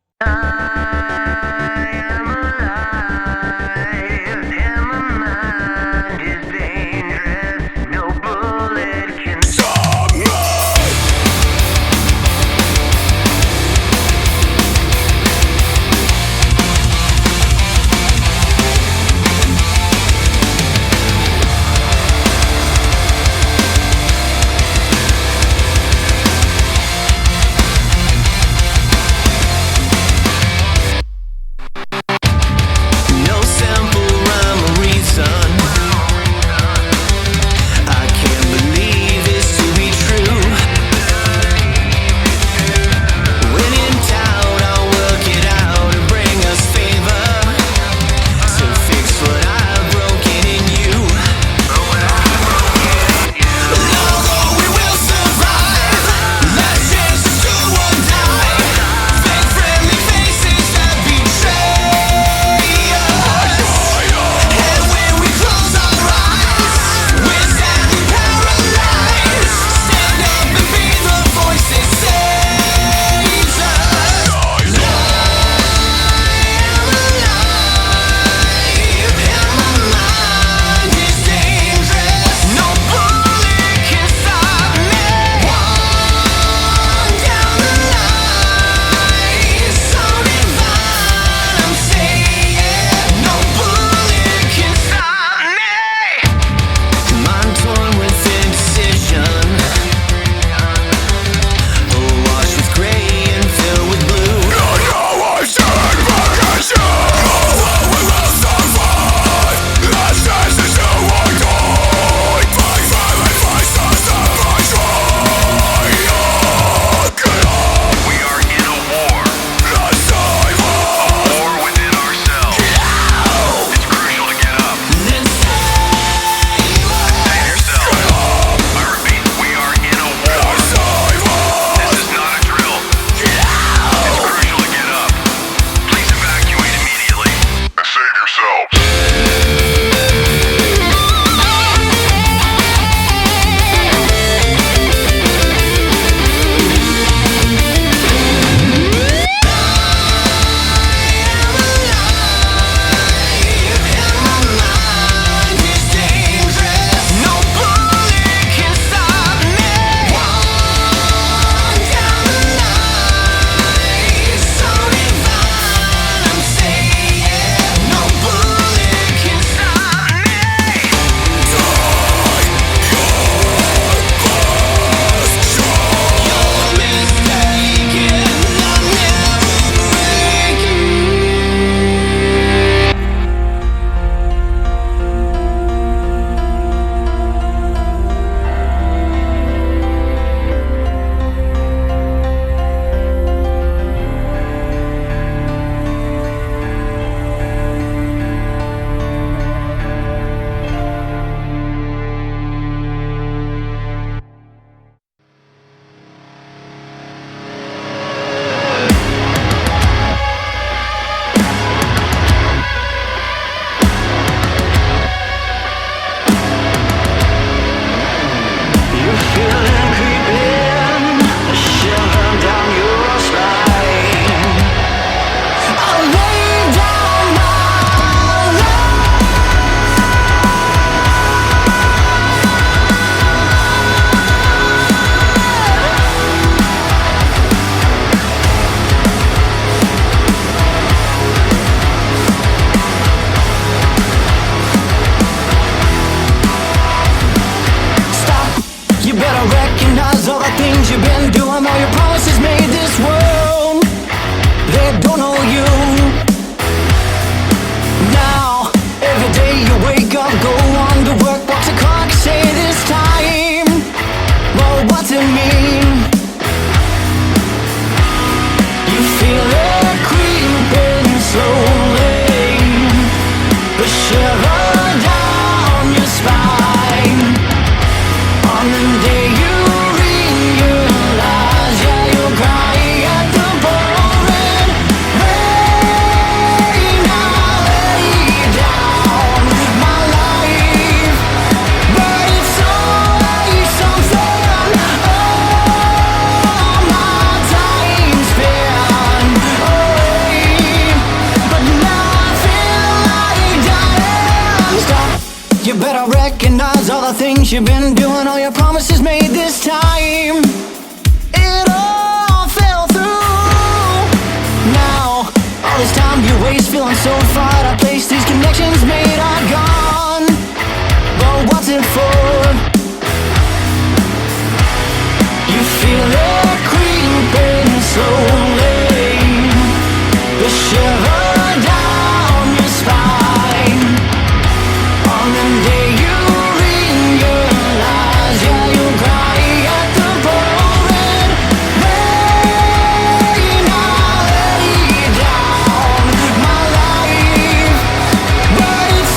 what you've been doing, all your promises made this time. It all fell through. Now, all this time you waste feeling so far out of place, these connections made are gone. But what's it for? You feel it creeping slowly, the shiver down your spine. On the day you realize, yeah, you'll cry at the pouring rain. I lay down my life, but it's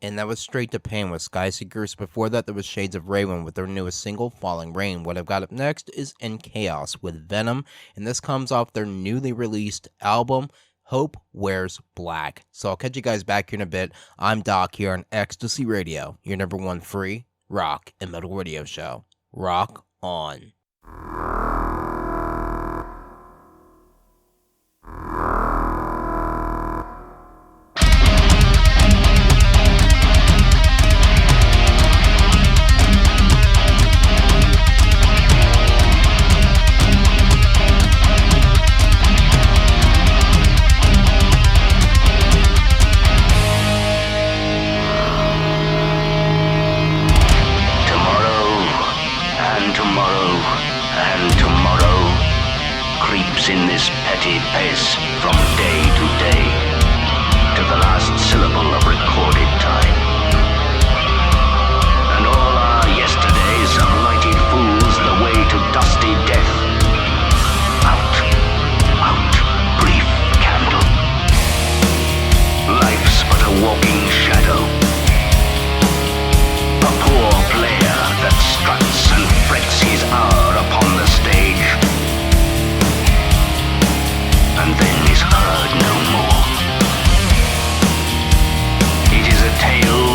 And that was Straight to Pain with Skyseekers. Before that, there was Shades of Raven with their newest single, Falling Rain. What I've got up next is In Chaos with Venom, and this comes off their newly released album, Hope Wears Black. So I'll catch you guys back here in a bit. I'm Doc here on Ecstasy Radio, your number one free rock and metal radio show. Rock on. In this petty pace from day to day, to the last syllable of recorded time. And all our yesterdays have lighted fools the way to dusty death. Out, out, brief candle. Life's but a walking shadow. A poor player that struts and frets his hour upon the stage, and then is heard no more. It is a tale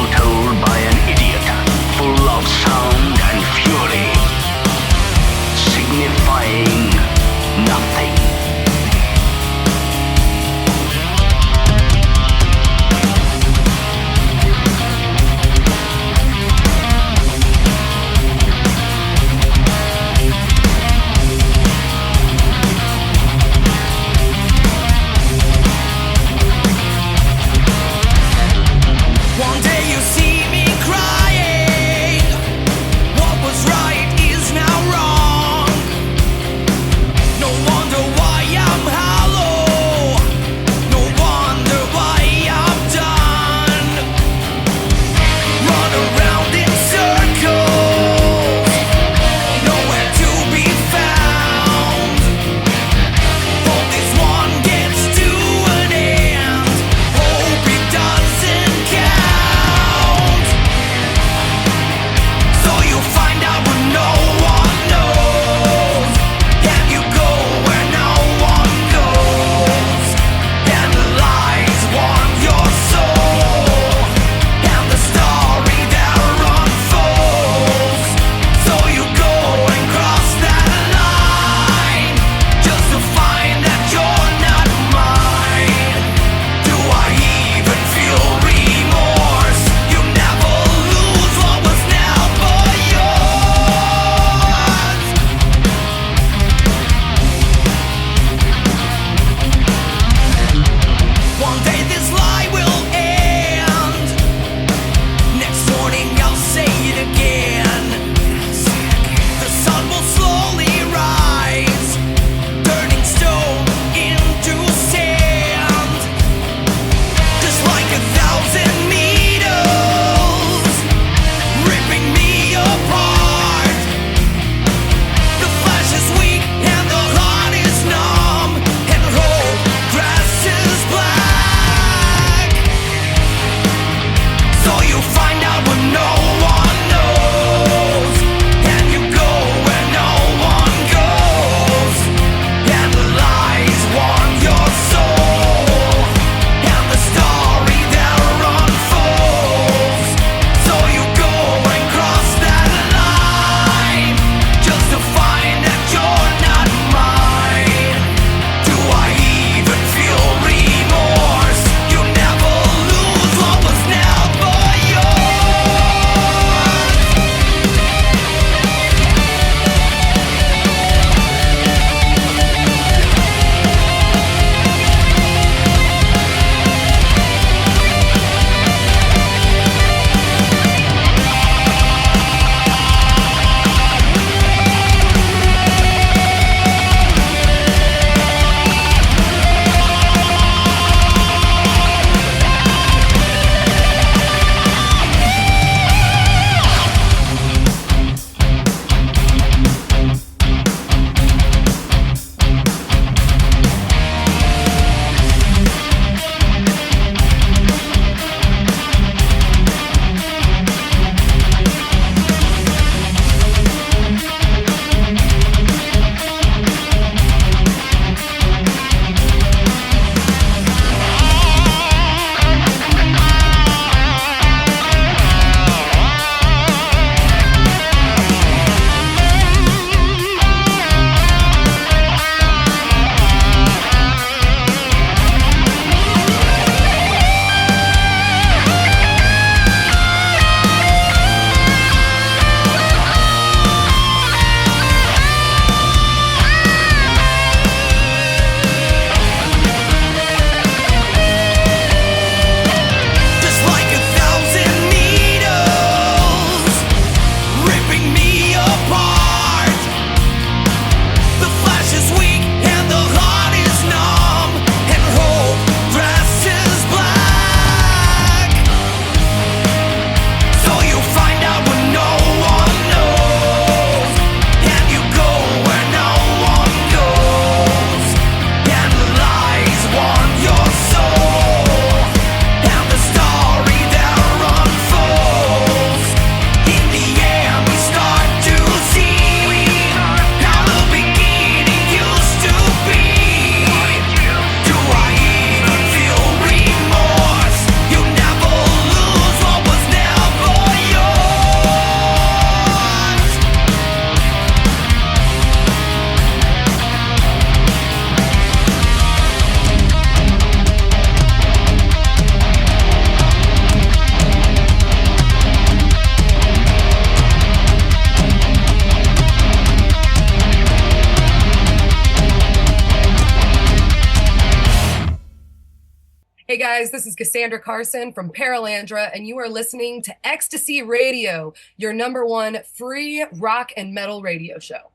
Hey guys, this is Cassandra Carson from Paralandra, and you are listening to Ecstasy Radio, your #1 free rock and metal radio show.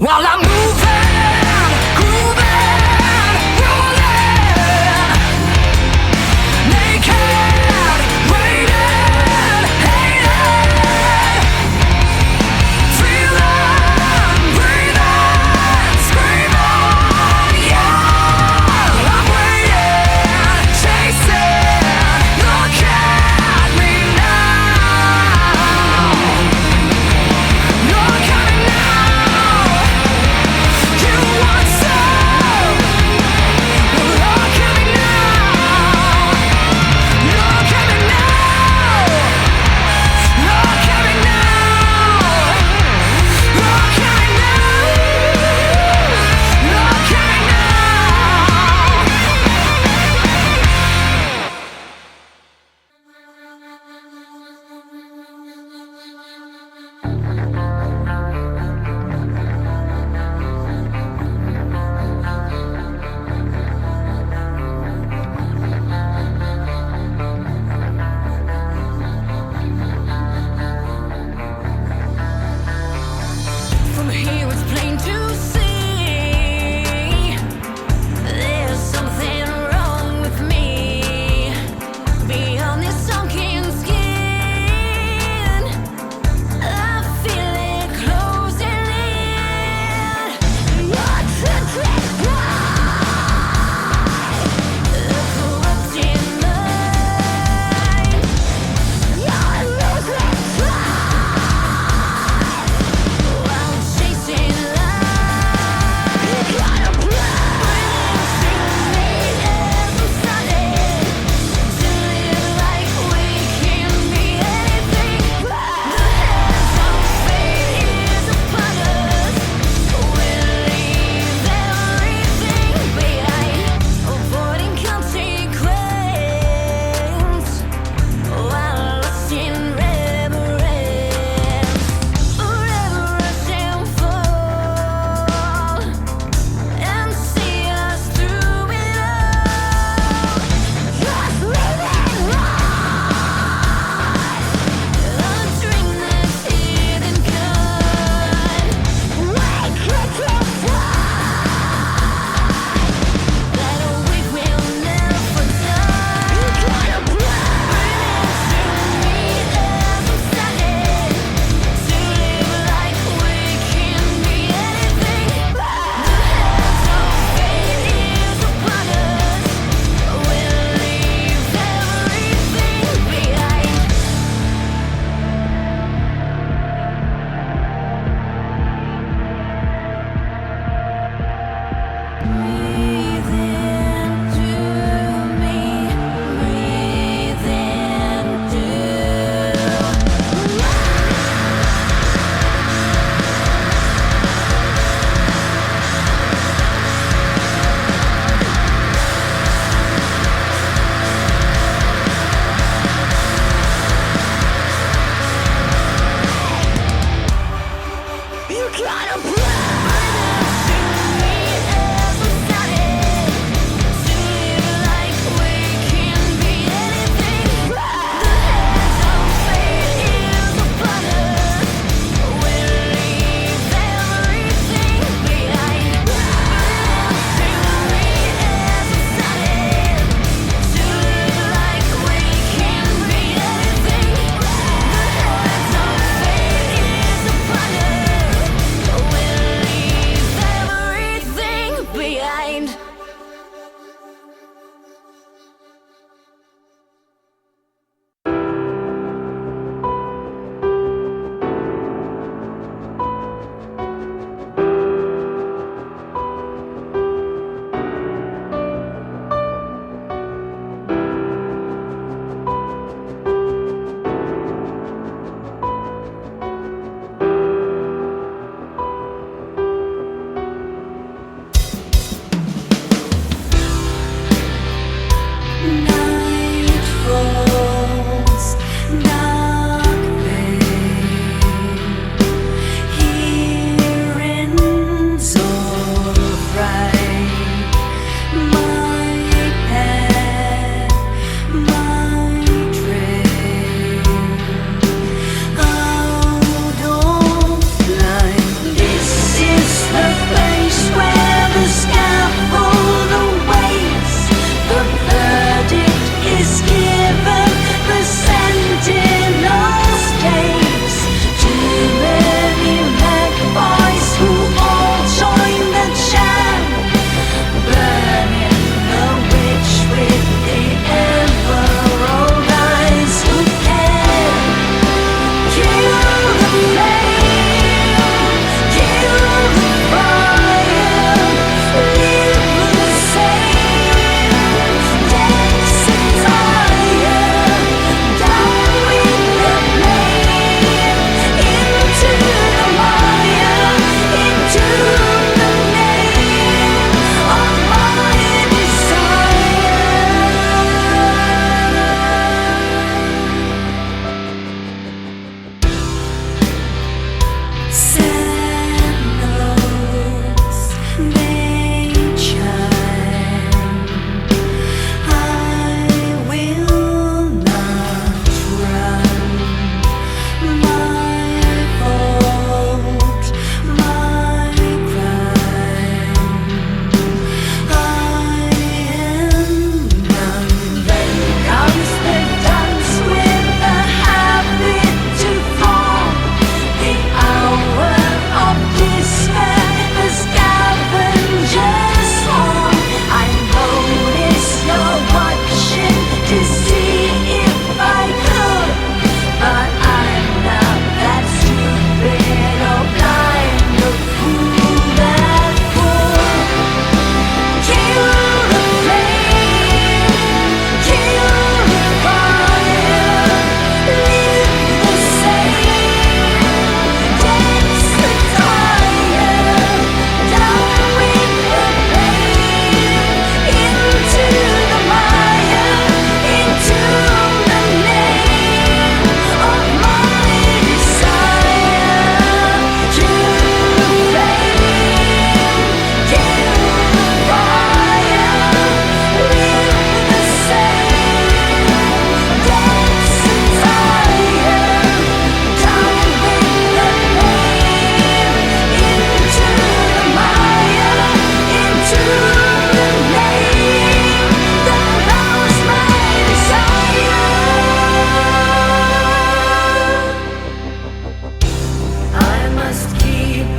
While I'm moving, grooving, rolling, naked, waiting, hating, feeling, breathing, screaming, yeah. I'm waiting, chasing, look at me now. Look at me now. From here it's plain to see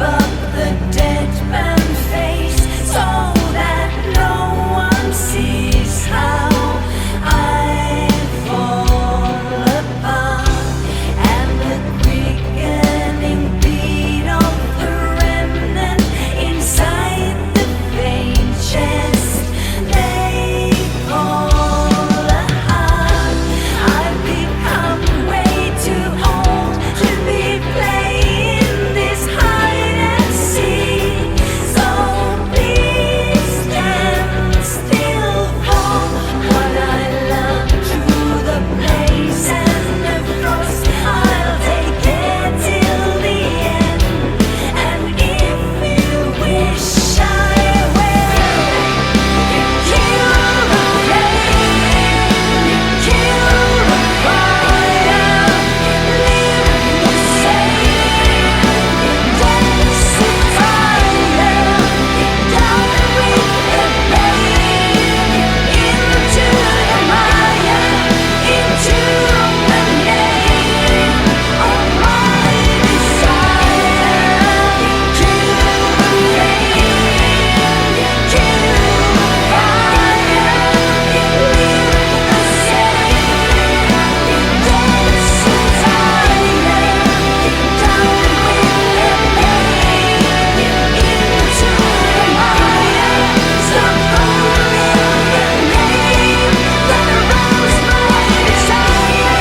up the dead man face so that no one sees how I fall apart, and the quickening beat of the remnant inside the faint chest they call a heart. I've become way too old to be playing this hide and seek. So please stand still for what I love through the place and the frost. I'll take it till the end, and if you wish I will. You kill the rain, you kill the fire, leave the same, dance the fire, down with the pain, into the Maya, into the name of my desire. Kill the rain, kill the fire, leave the same, dance the fire, down with the pain, into the Maya. Stop calling the name that aroused my desire.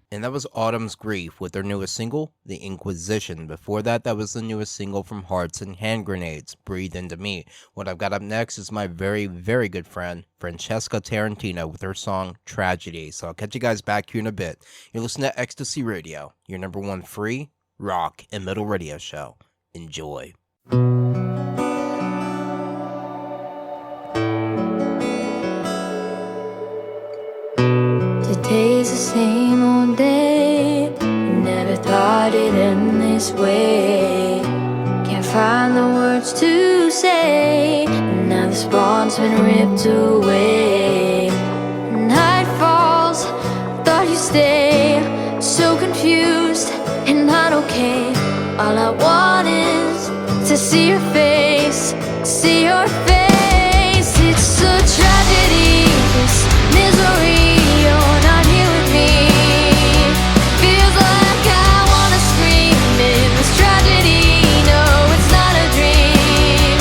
And that was Autumn's Grief with their newest single, The Inquisition. Before that, that was the newest single from Hearts and Hand Grenades, Breathe Into Me. What I've got up next is my very, very good friend, Francesca Tarantino, with her song, Tragedy. So I'll catch you guys back here in a bit. You're listening to Ecstasy Radio, your number one free, rock, and metal radio show. Enjoy. Today's the same old day. Never thought it'd end this way. Can't find the words to say. Now the spawn's been ripped away. Night falls, thought you'd stay. So confused and not okay. All I want is to see your face, see your face. It's a tragedy, this misery. You're not here with me. Feels like I wanna scream in this tragedy. No, it's not a dream.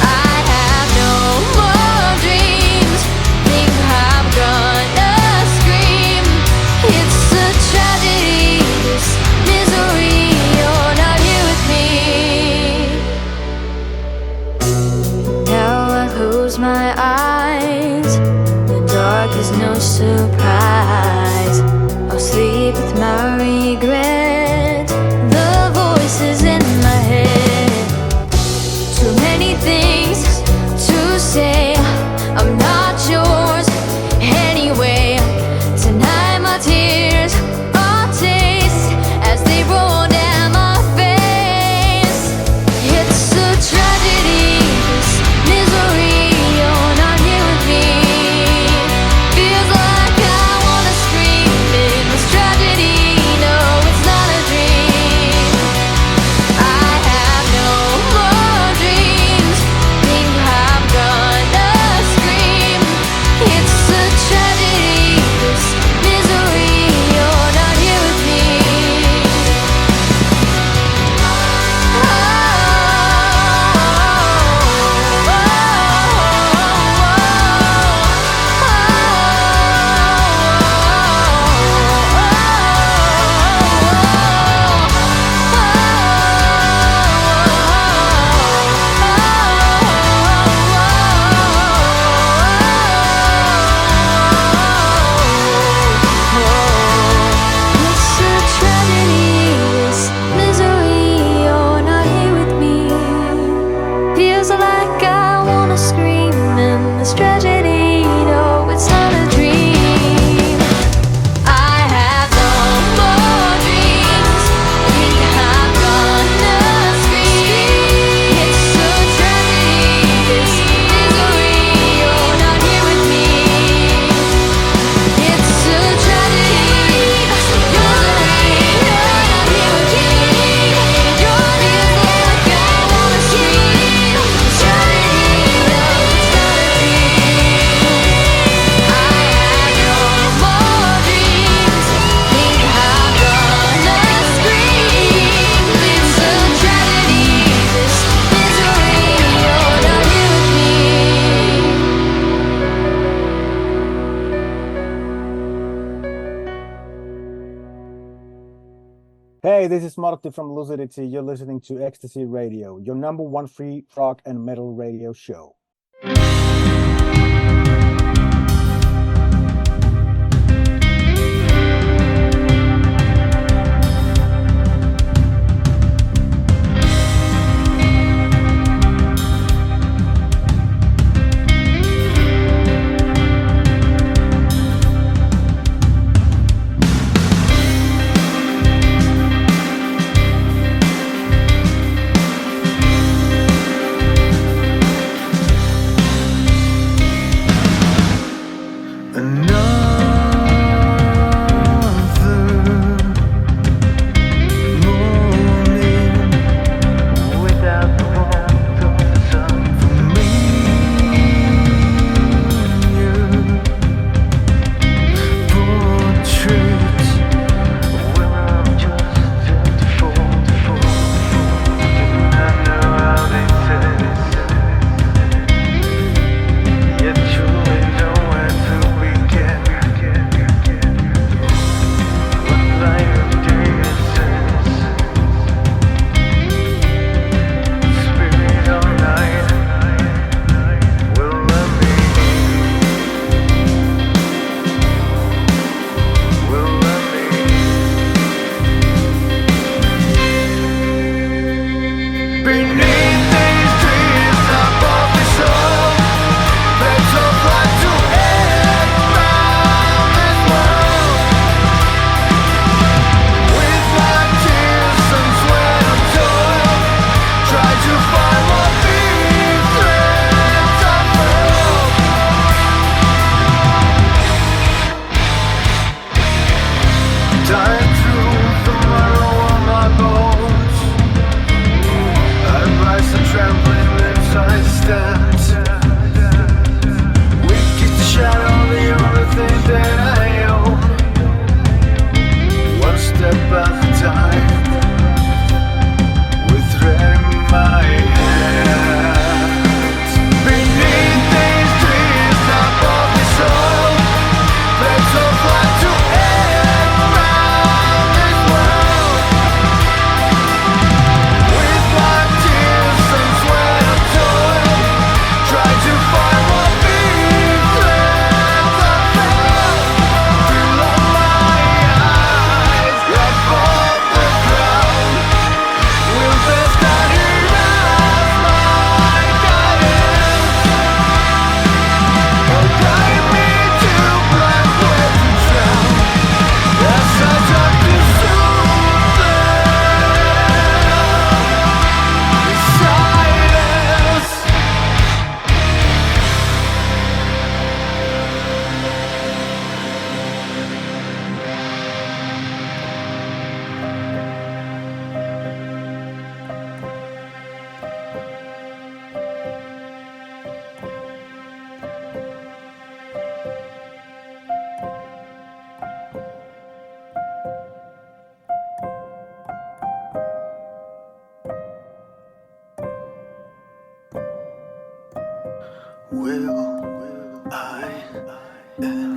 I have no more dreams. Think I'm gonna scream. It's a tragedy, this misery. You're not here with me. Now I close my eyes. The dark is no surprise. I'll sleep with my regret. The voices in my head. Too many things to say. I'm not yours anyway. Tonight my tears are taste as they roll down my face. It's a tragedy, this misery. You're not here with me. Feels like I wanna scream in this tragedy. Hey, this is Martti from Lucidity. You're listening to Ecstasy Radio, your number one free rock and metal radio show. Will I enter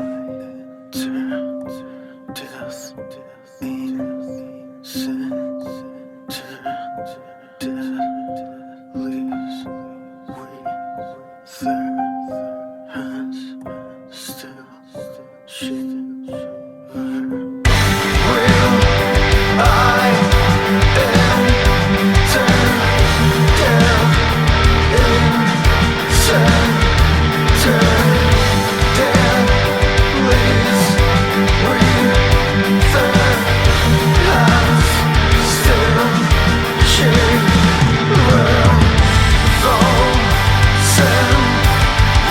death in sin? Death leaves with their hands still shiver. Will I enter death in sin? Though sin,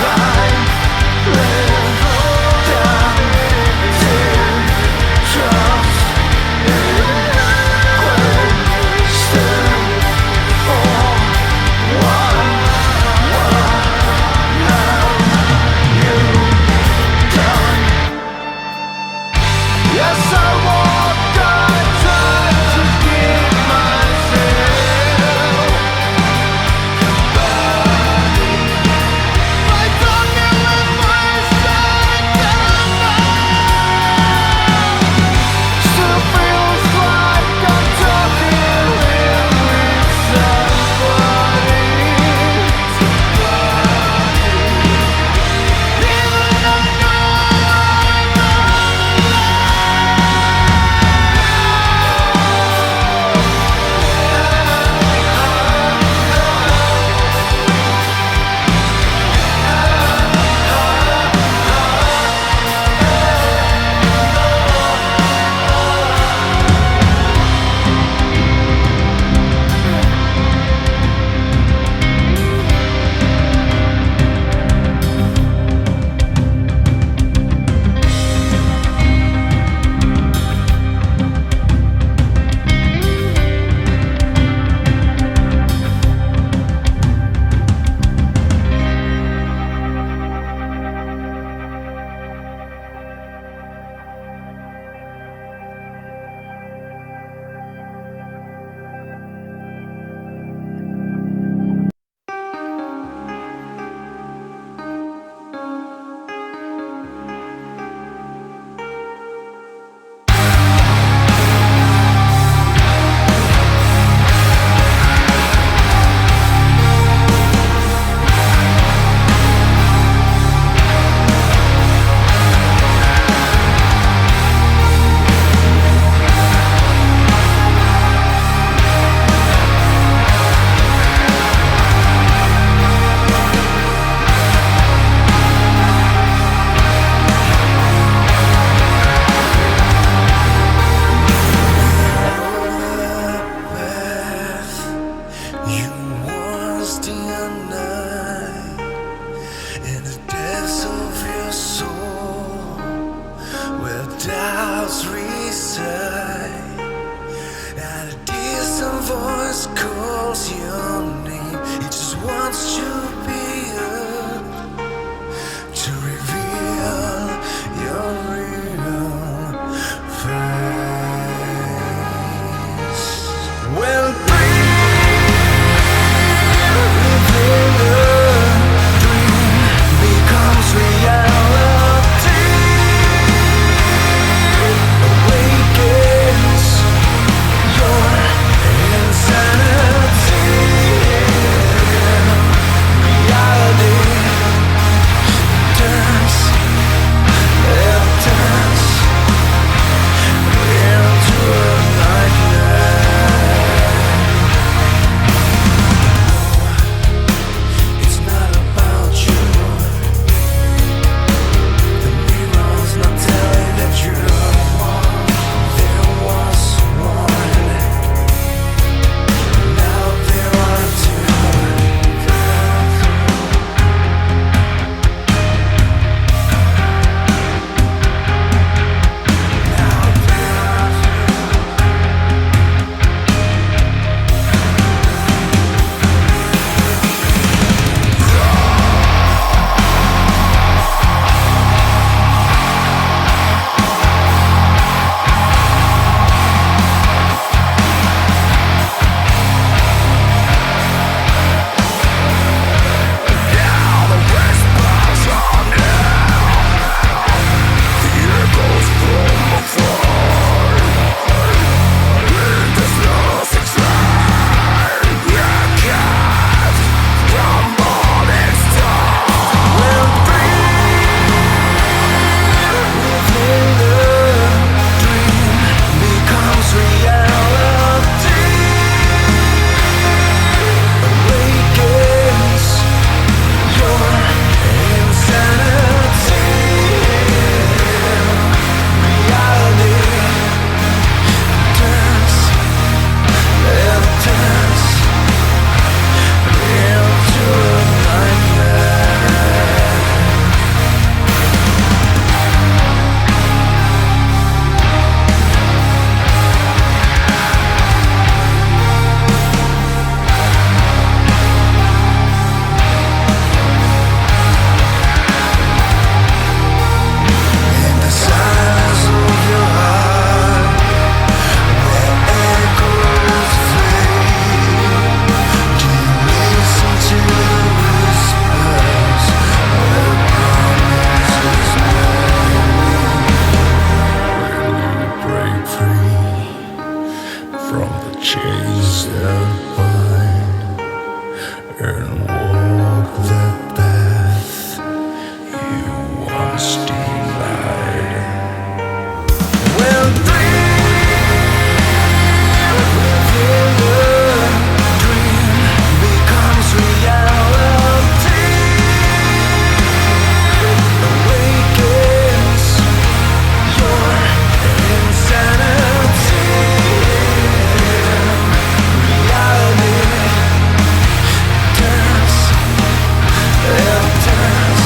life, live down. worlds reside, and a distant voice calls your name. It just wants to be heard, to reveal your real face. Well, becomes reality. Awakens your insanity. Reality turns, it turns into a nightmare. It's not about you. The mirror's not telling the truth. There was one, now there are two. Becomes reality. Awakens your insanity. Reality turns, it turns into a nightmare. In the silence of your heart, where echoes fade, do you listen to the whispers where promises made? Will you break free from the chains that bind and walk the path you once denied? Well, dream becomes reality. Awakens your insanity. Reality turns, it turns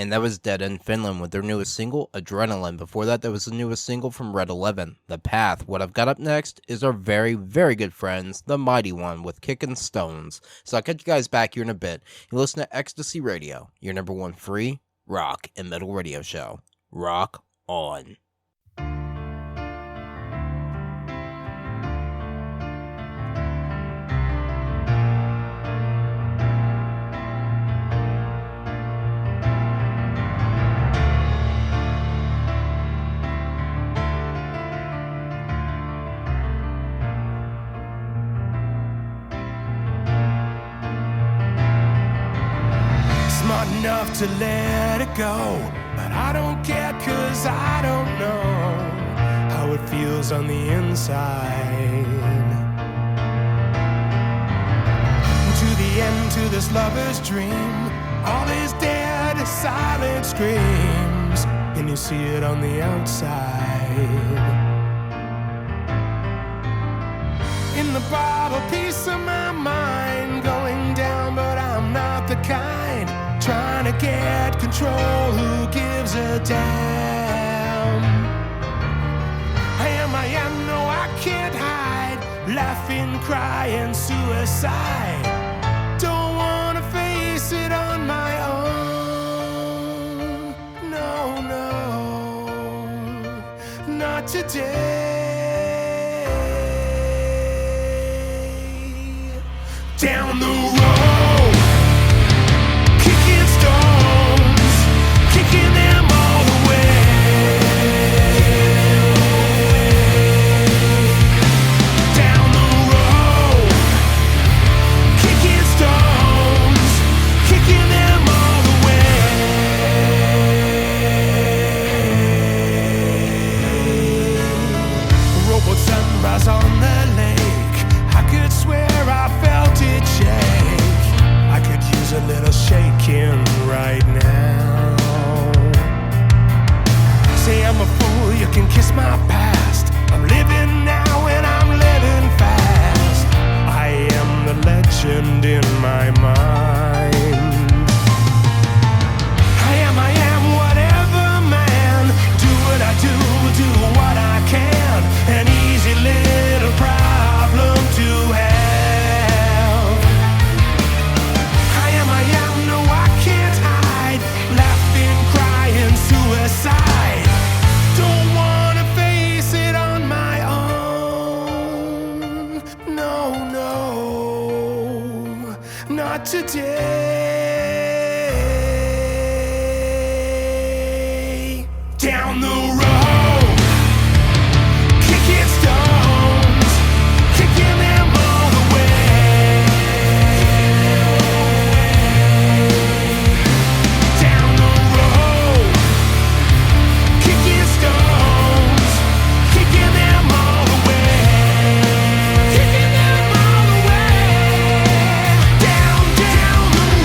And that was Dead End Finland with their newest single, Adrenaline. Before that, was the newest single from Red 11, The Path. What I've got up next is our very, very good friends, The Mighty One with Kickin' Stones. So I'll catch you guys back here in a bit. You listen to Ecstasy Radio, your number one free rock and metal radio show. Rock on. Smart enough to let it go, but I don't care 'cause I don't know how it feels on the inside. To the end, to this lover's dream, all is dead, silent screams, and you see it on the outside. In the bottle, piece of my mind going down, but I'm not the kind trying to get control. Who gives a damn? I am, no, I can't hide. Laughing, crying, suicide. Don't wanna face it on my own. No, not today. Down the road, kicking stones, kicking them all away. Down the road, kicking stones, kicking them all away. Rowboat sunrise on the lake, I could swear I felt it shake. I could use a little shaking right now. Say I'm a fool, you can kiss my past. I'm living now and I'm living fast. I am the legend in my mind. I am whatever, man. Do what I do what I can. An easy little problem to have. I am, no, I can't hide. Laughing, crying, suicide. Don't wanna face it on my own. No, not today. Down the road, kicking stones, kicking them all the way. Down the road, kicking stones, kicking them all the way. Kicking them all the way. Down the road.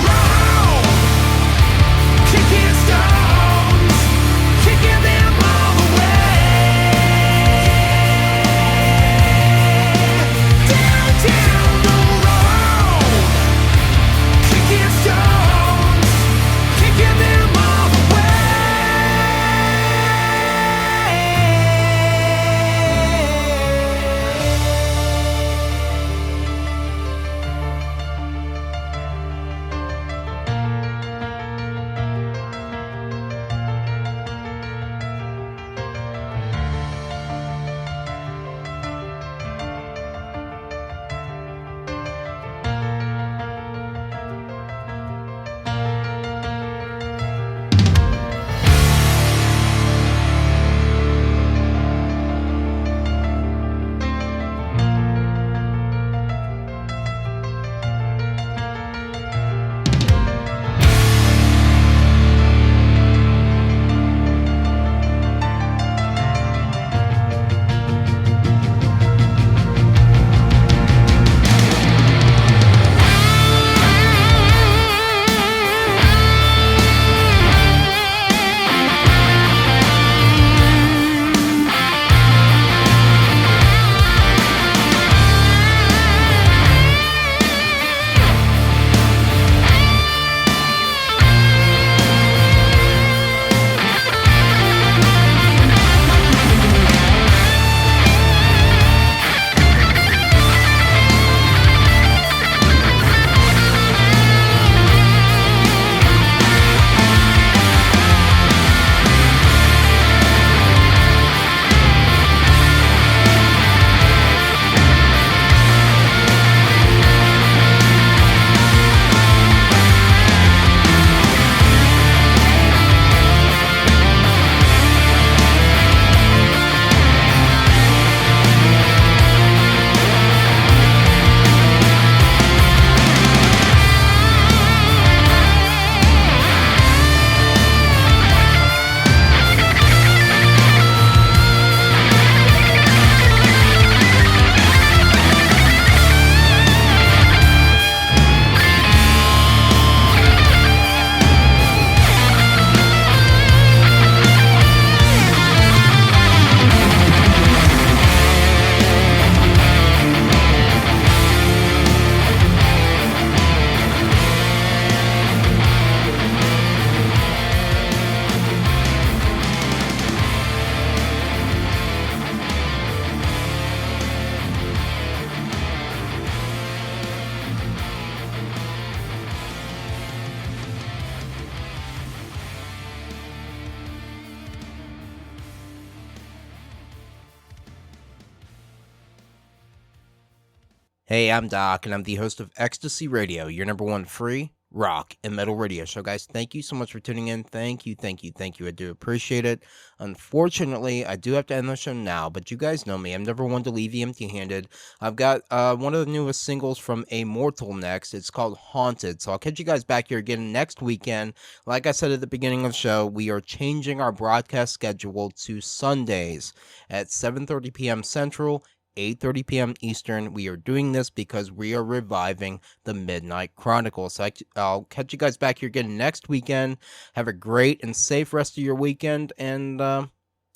Hey, I'm Doc, and I'm the host of Ecstasy Radio, your number one free rock and metal radio show. Guys, thank you so much for tuning in. Thank you. I do appreciate it. Unfortunately, I do have to end the show now, but you guys know me. I'm never one to leave you empty-handed. I've got one of the newest singles from Immortal next. It's called Haunted. So I'll catch you guys back here again next weekend. Like I said at the beginning of the show, we are changing our broadcast schedule to Sundays at 7:30 p.m. Central, 8:30 p.m. Eastern. We are doing this because we are reviving the Midnight Chronicles. So I'll catch you guys back here again next weekend. Have a great and safe rest of your weekend, and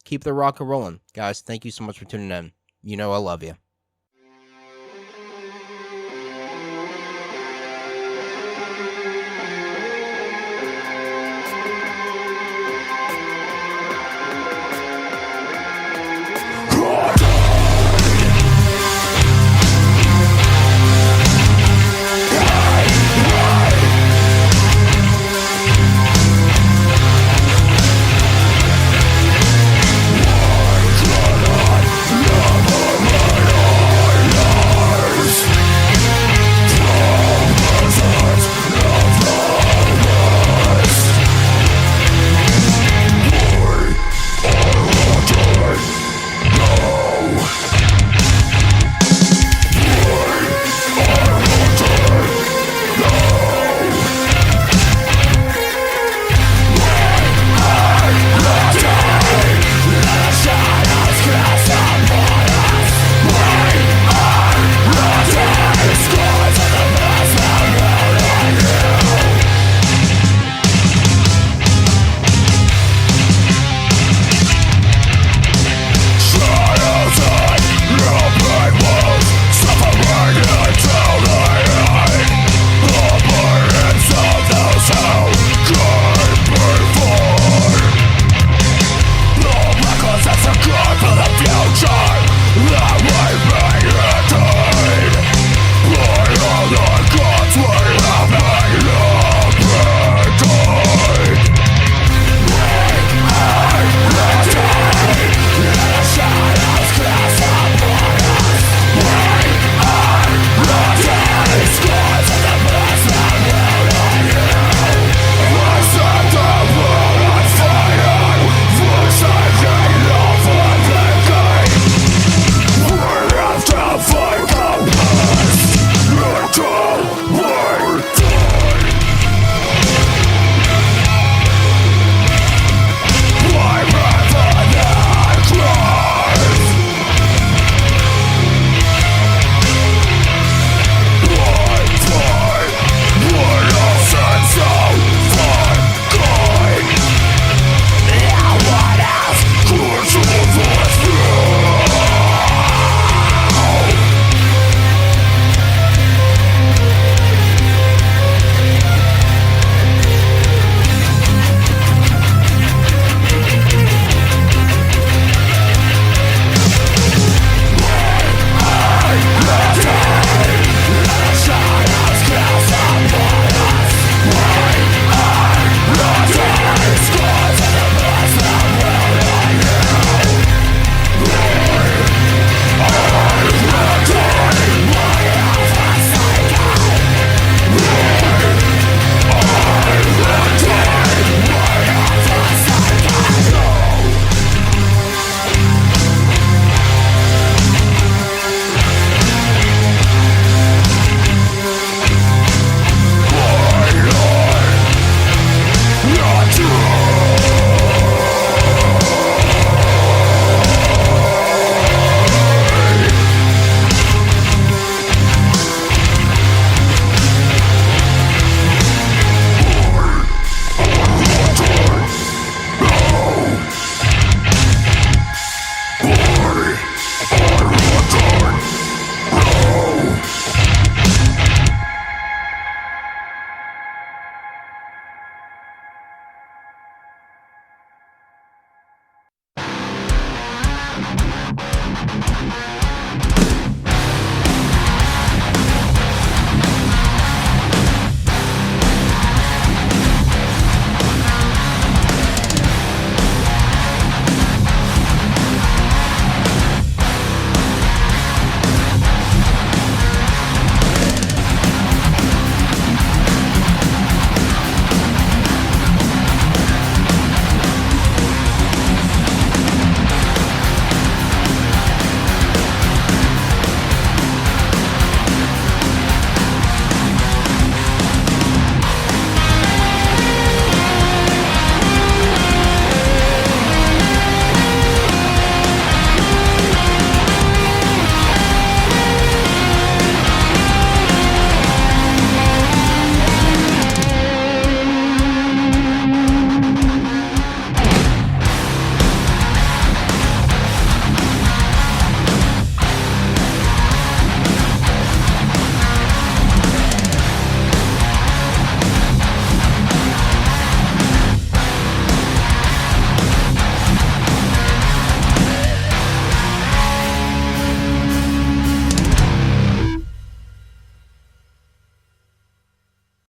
keep the rock and rolling. Guys, thank you so much for tuning in. You know I love you.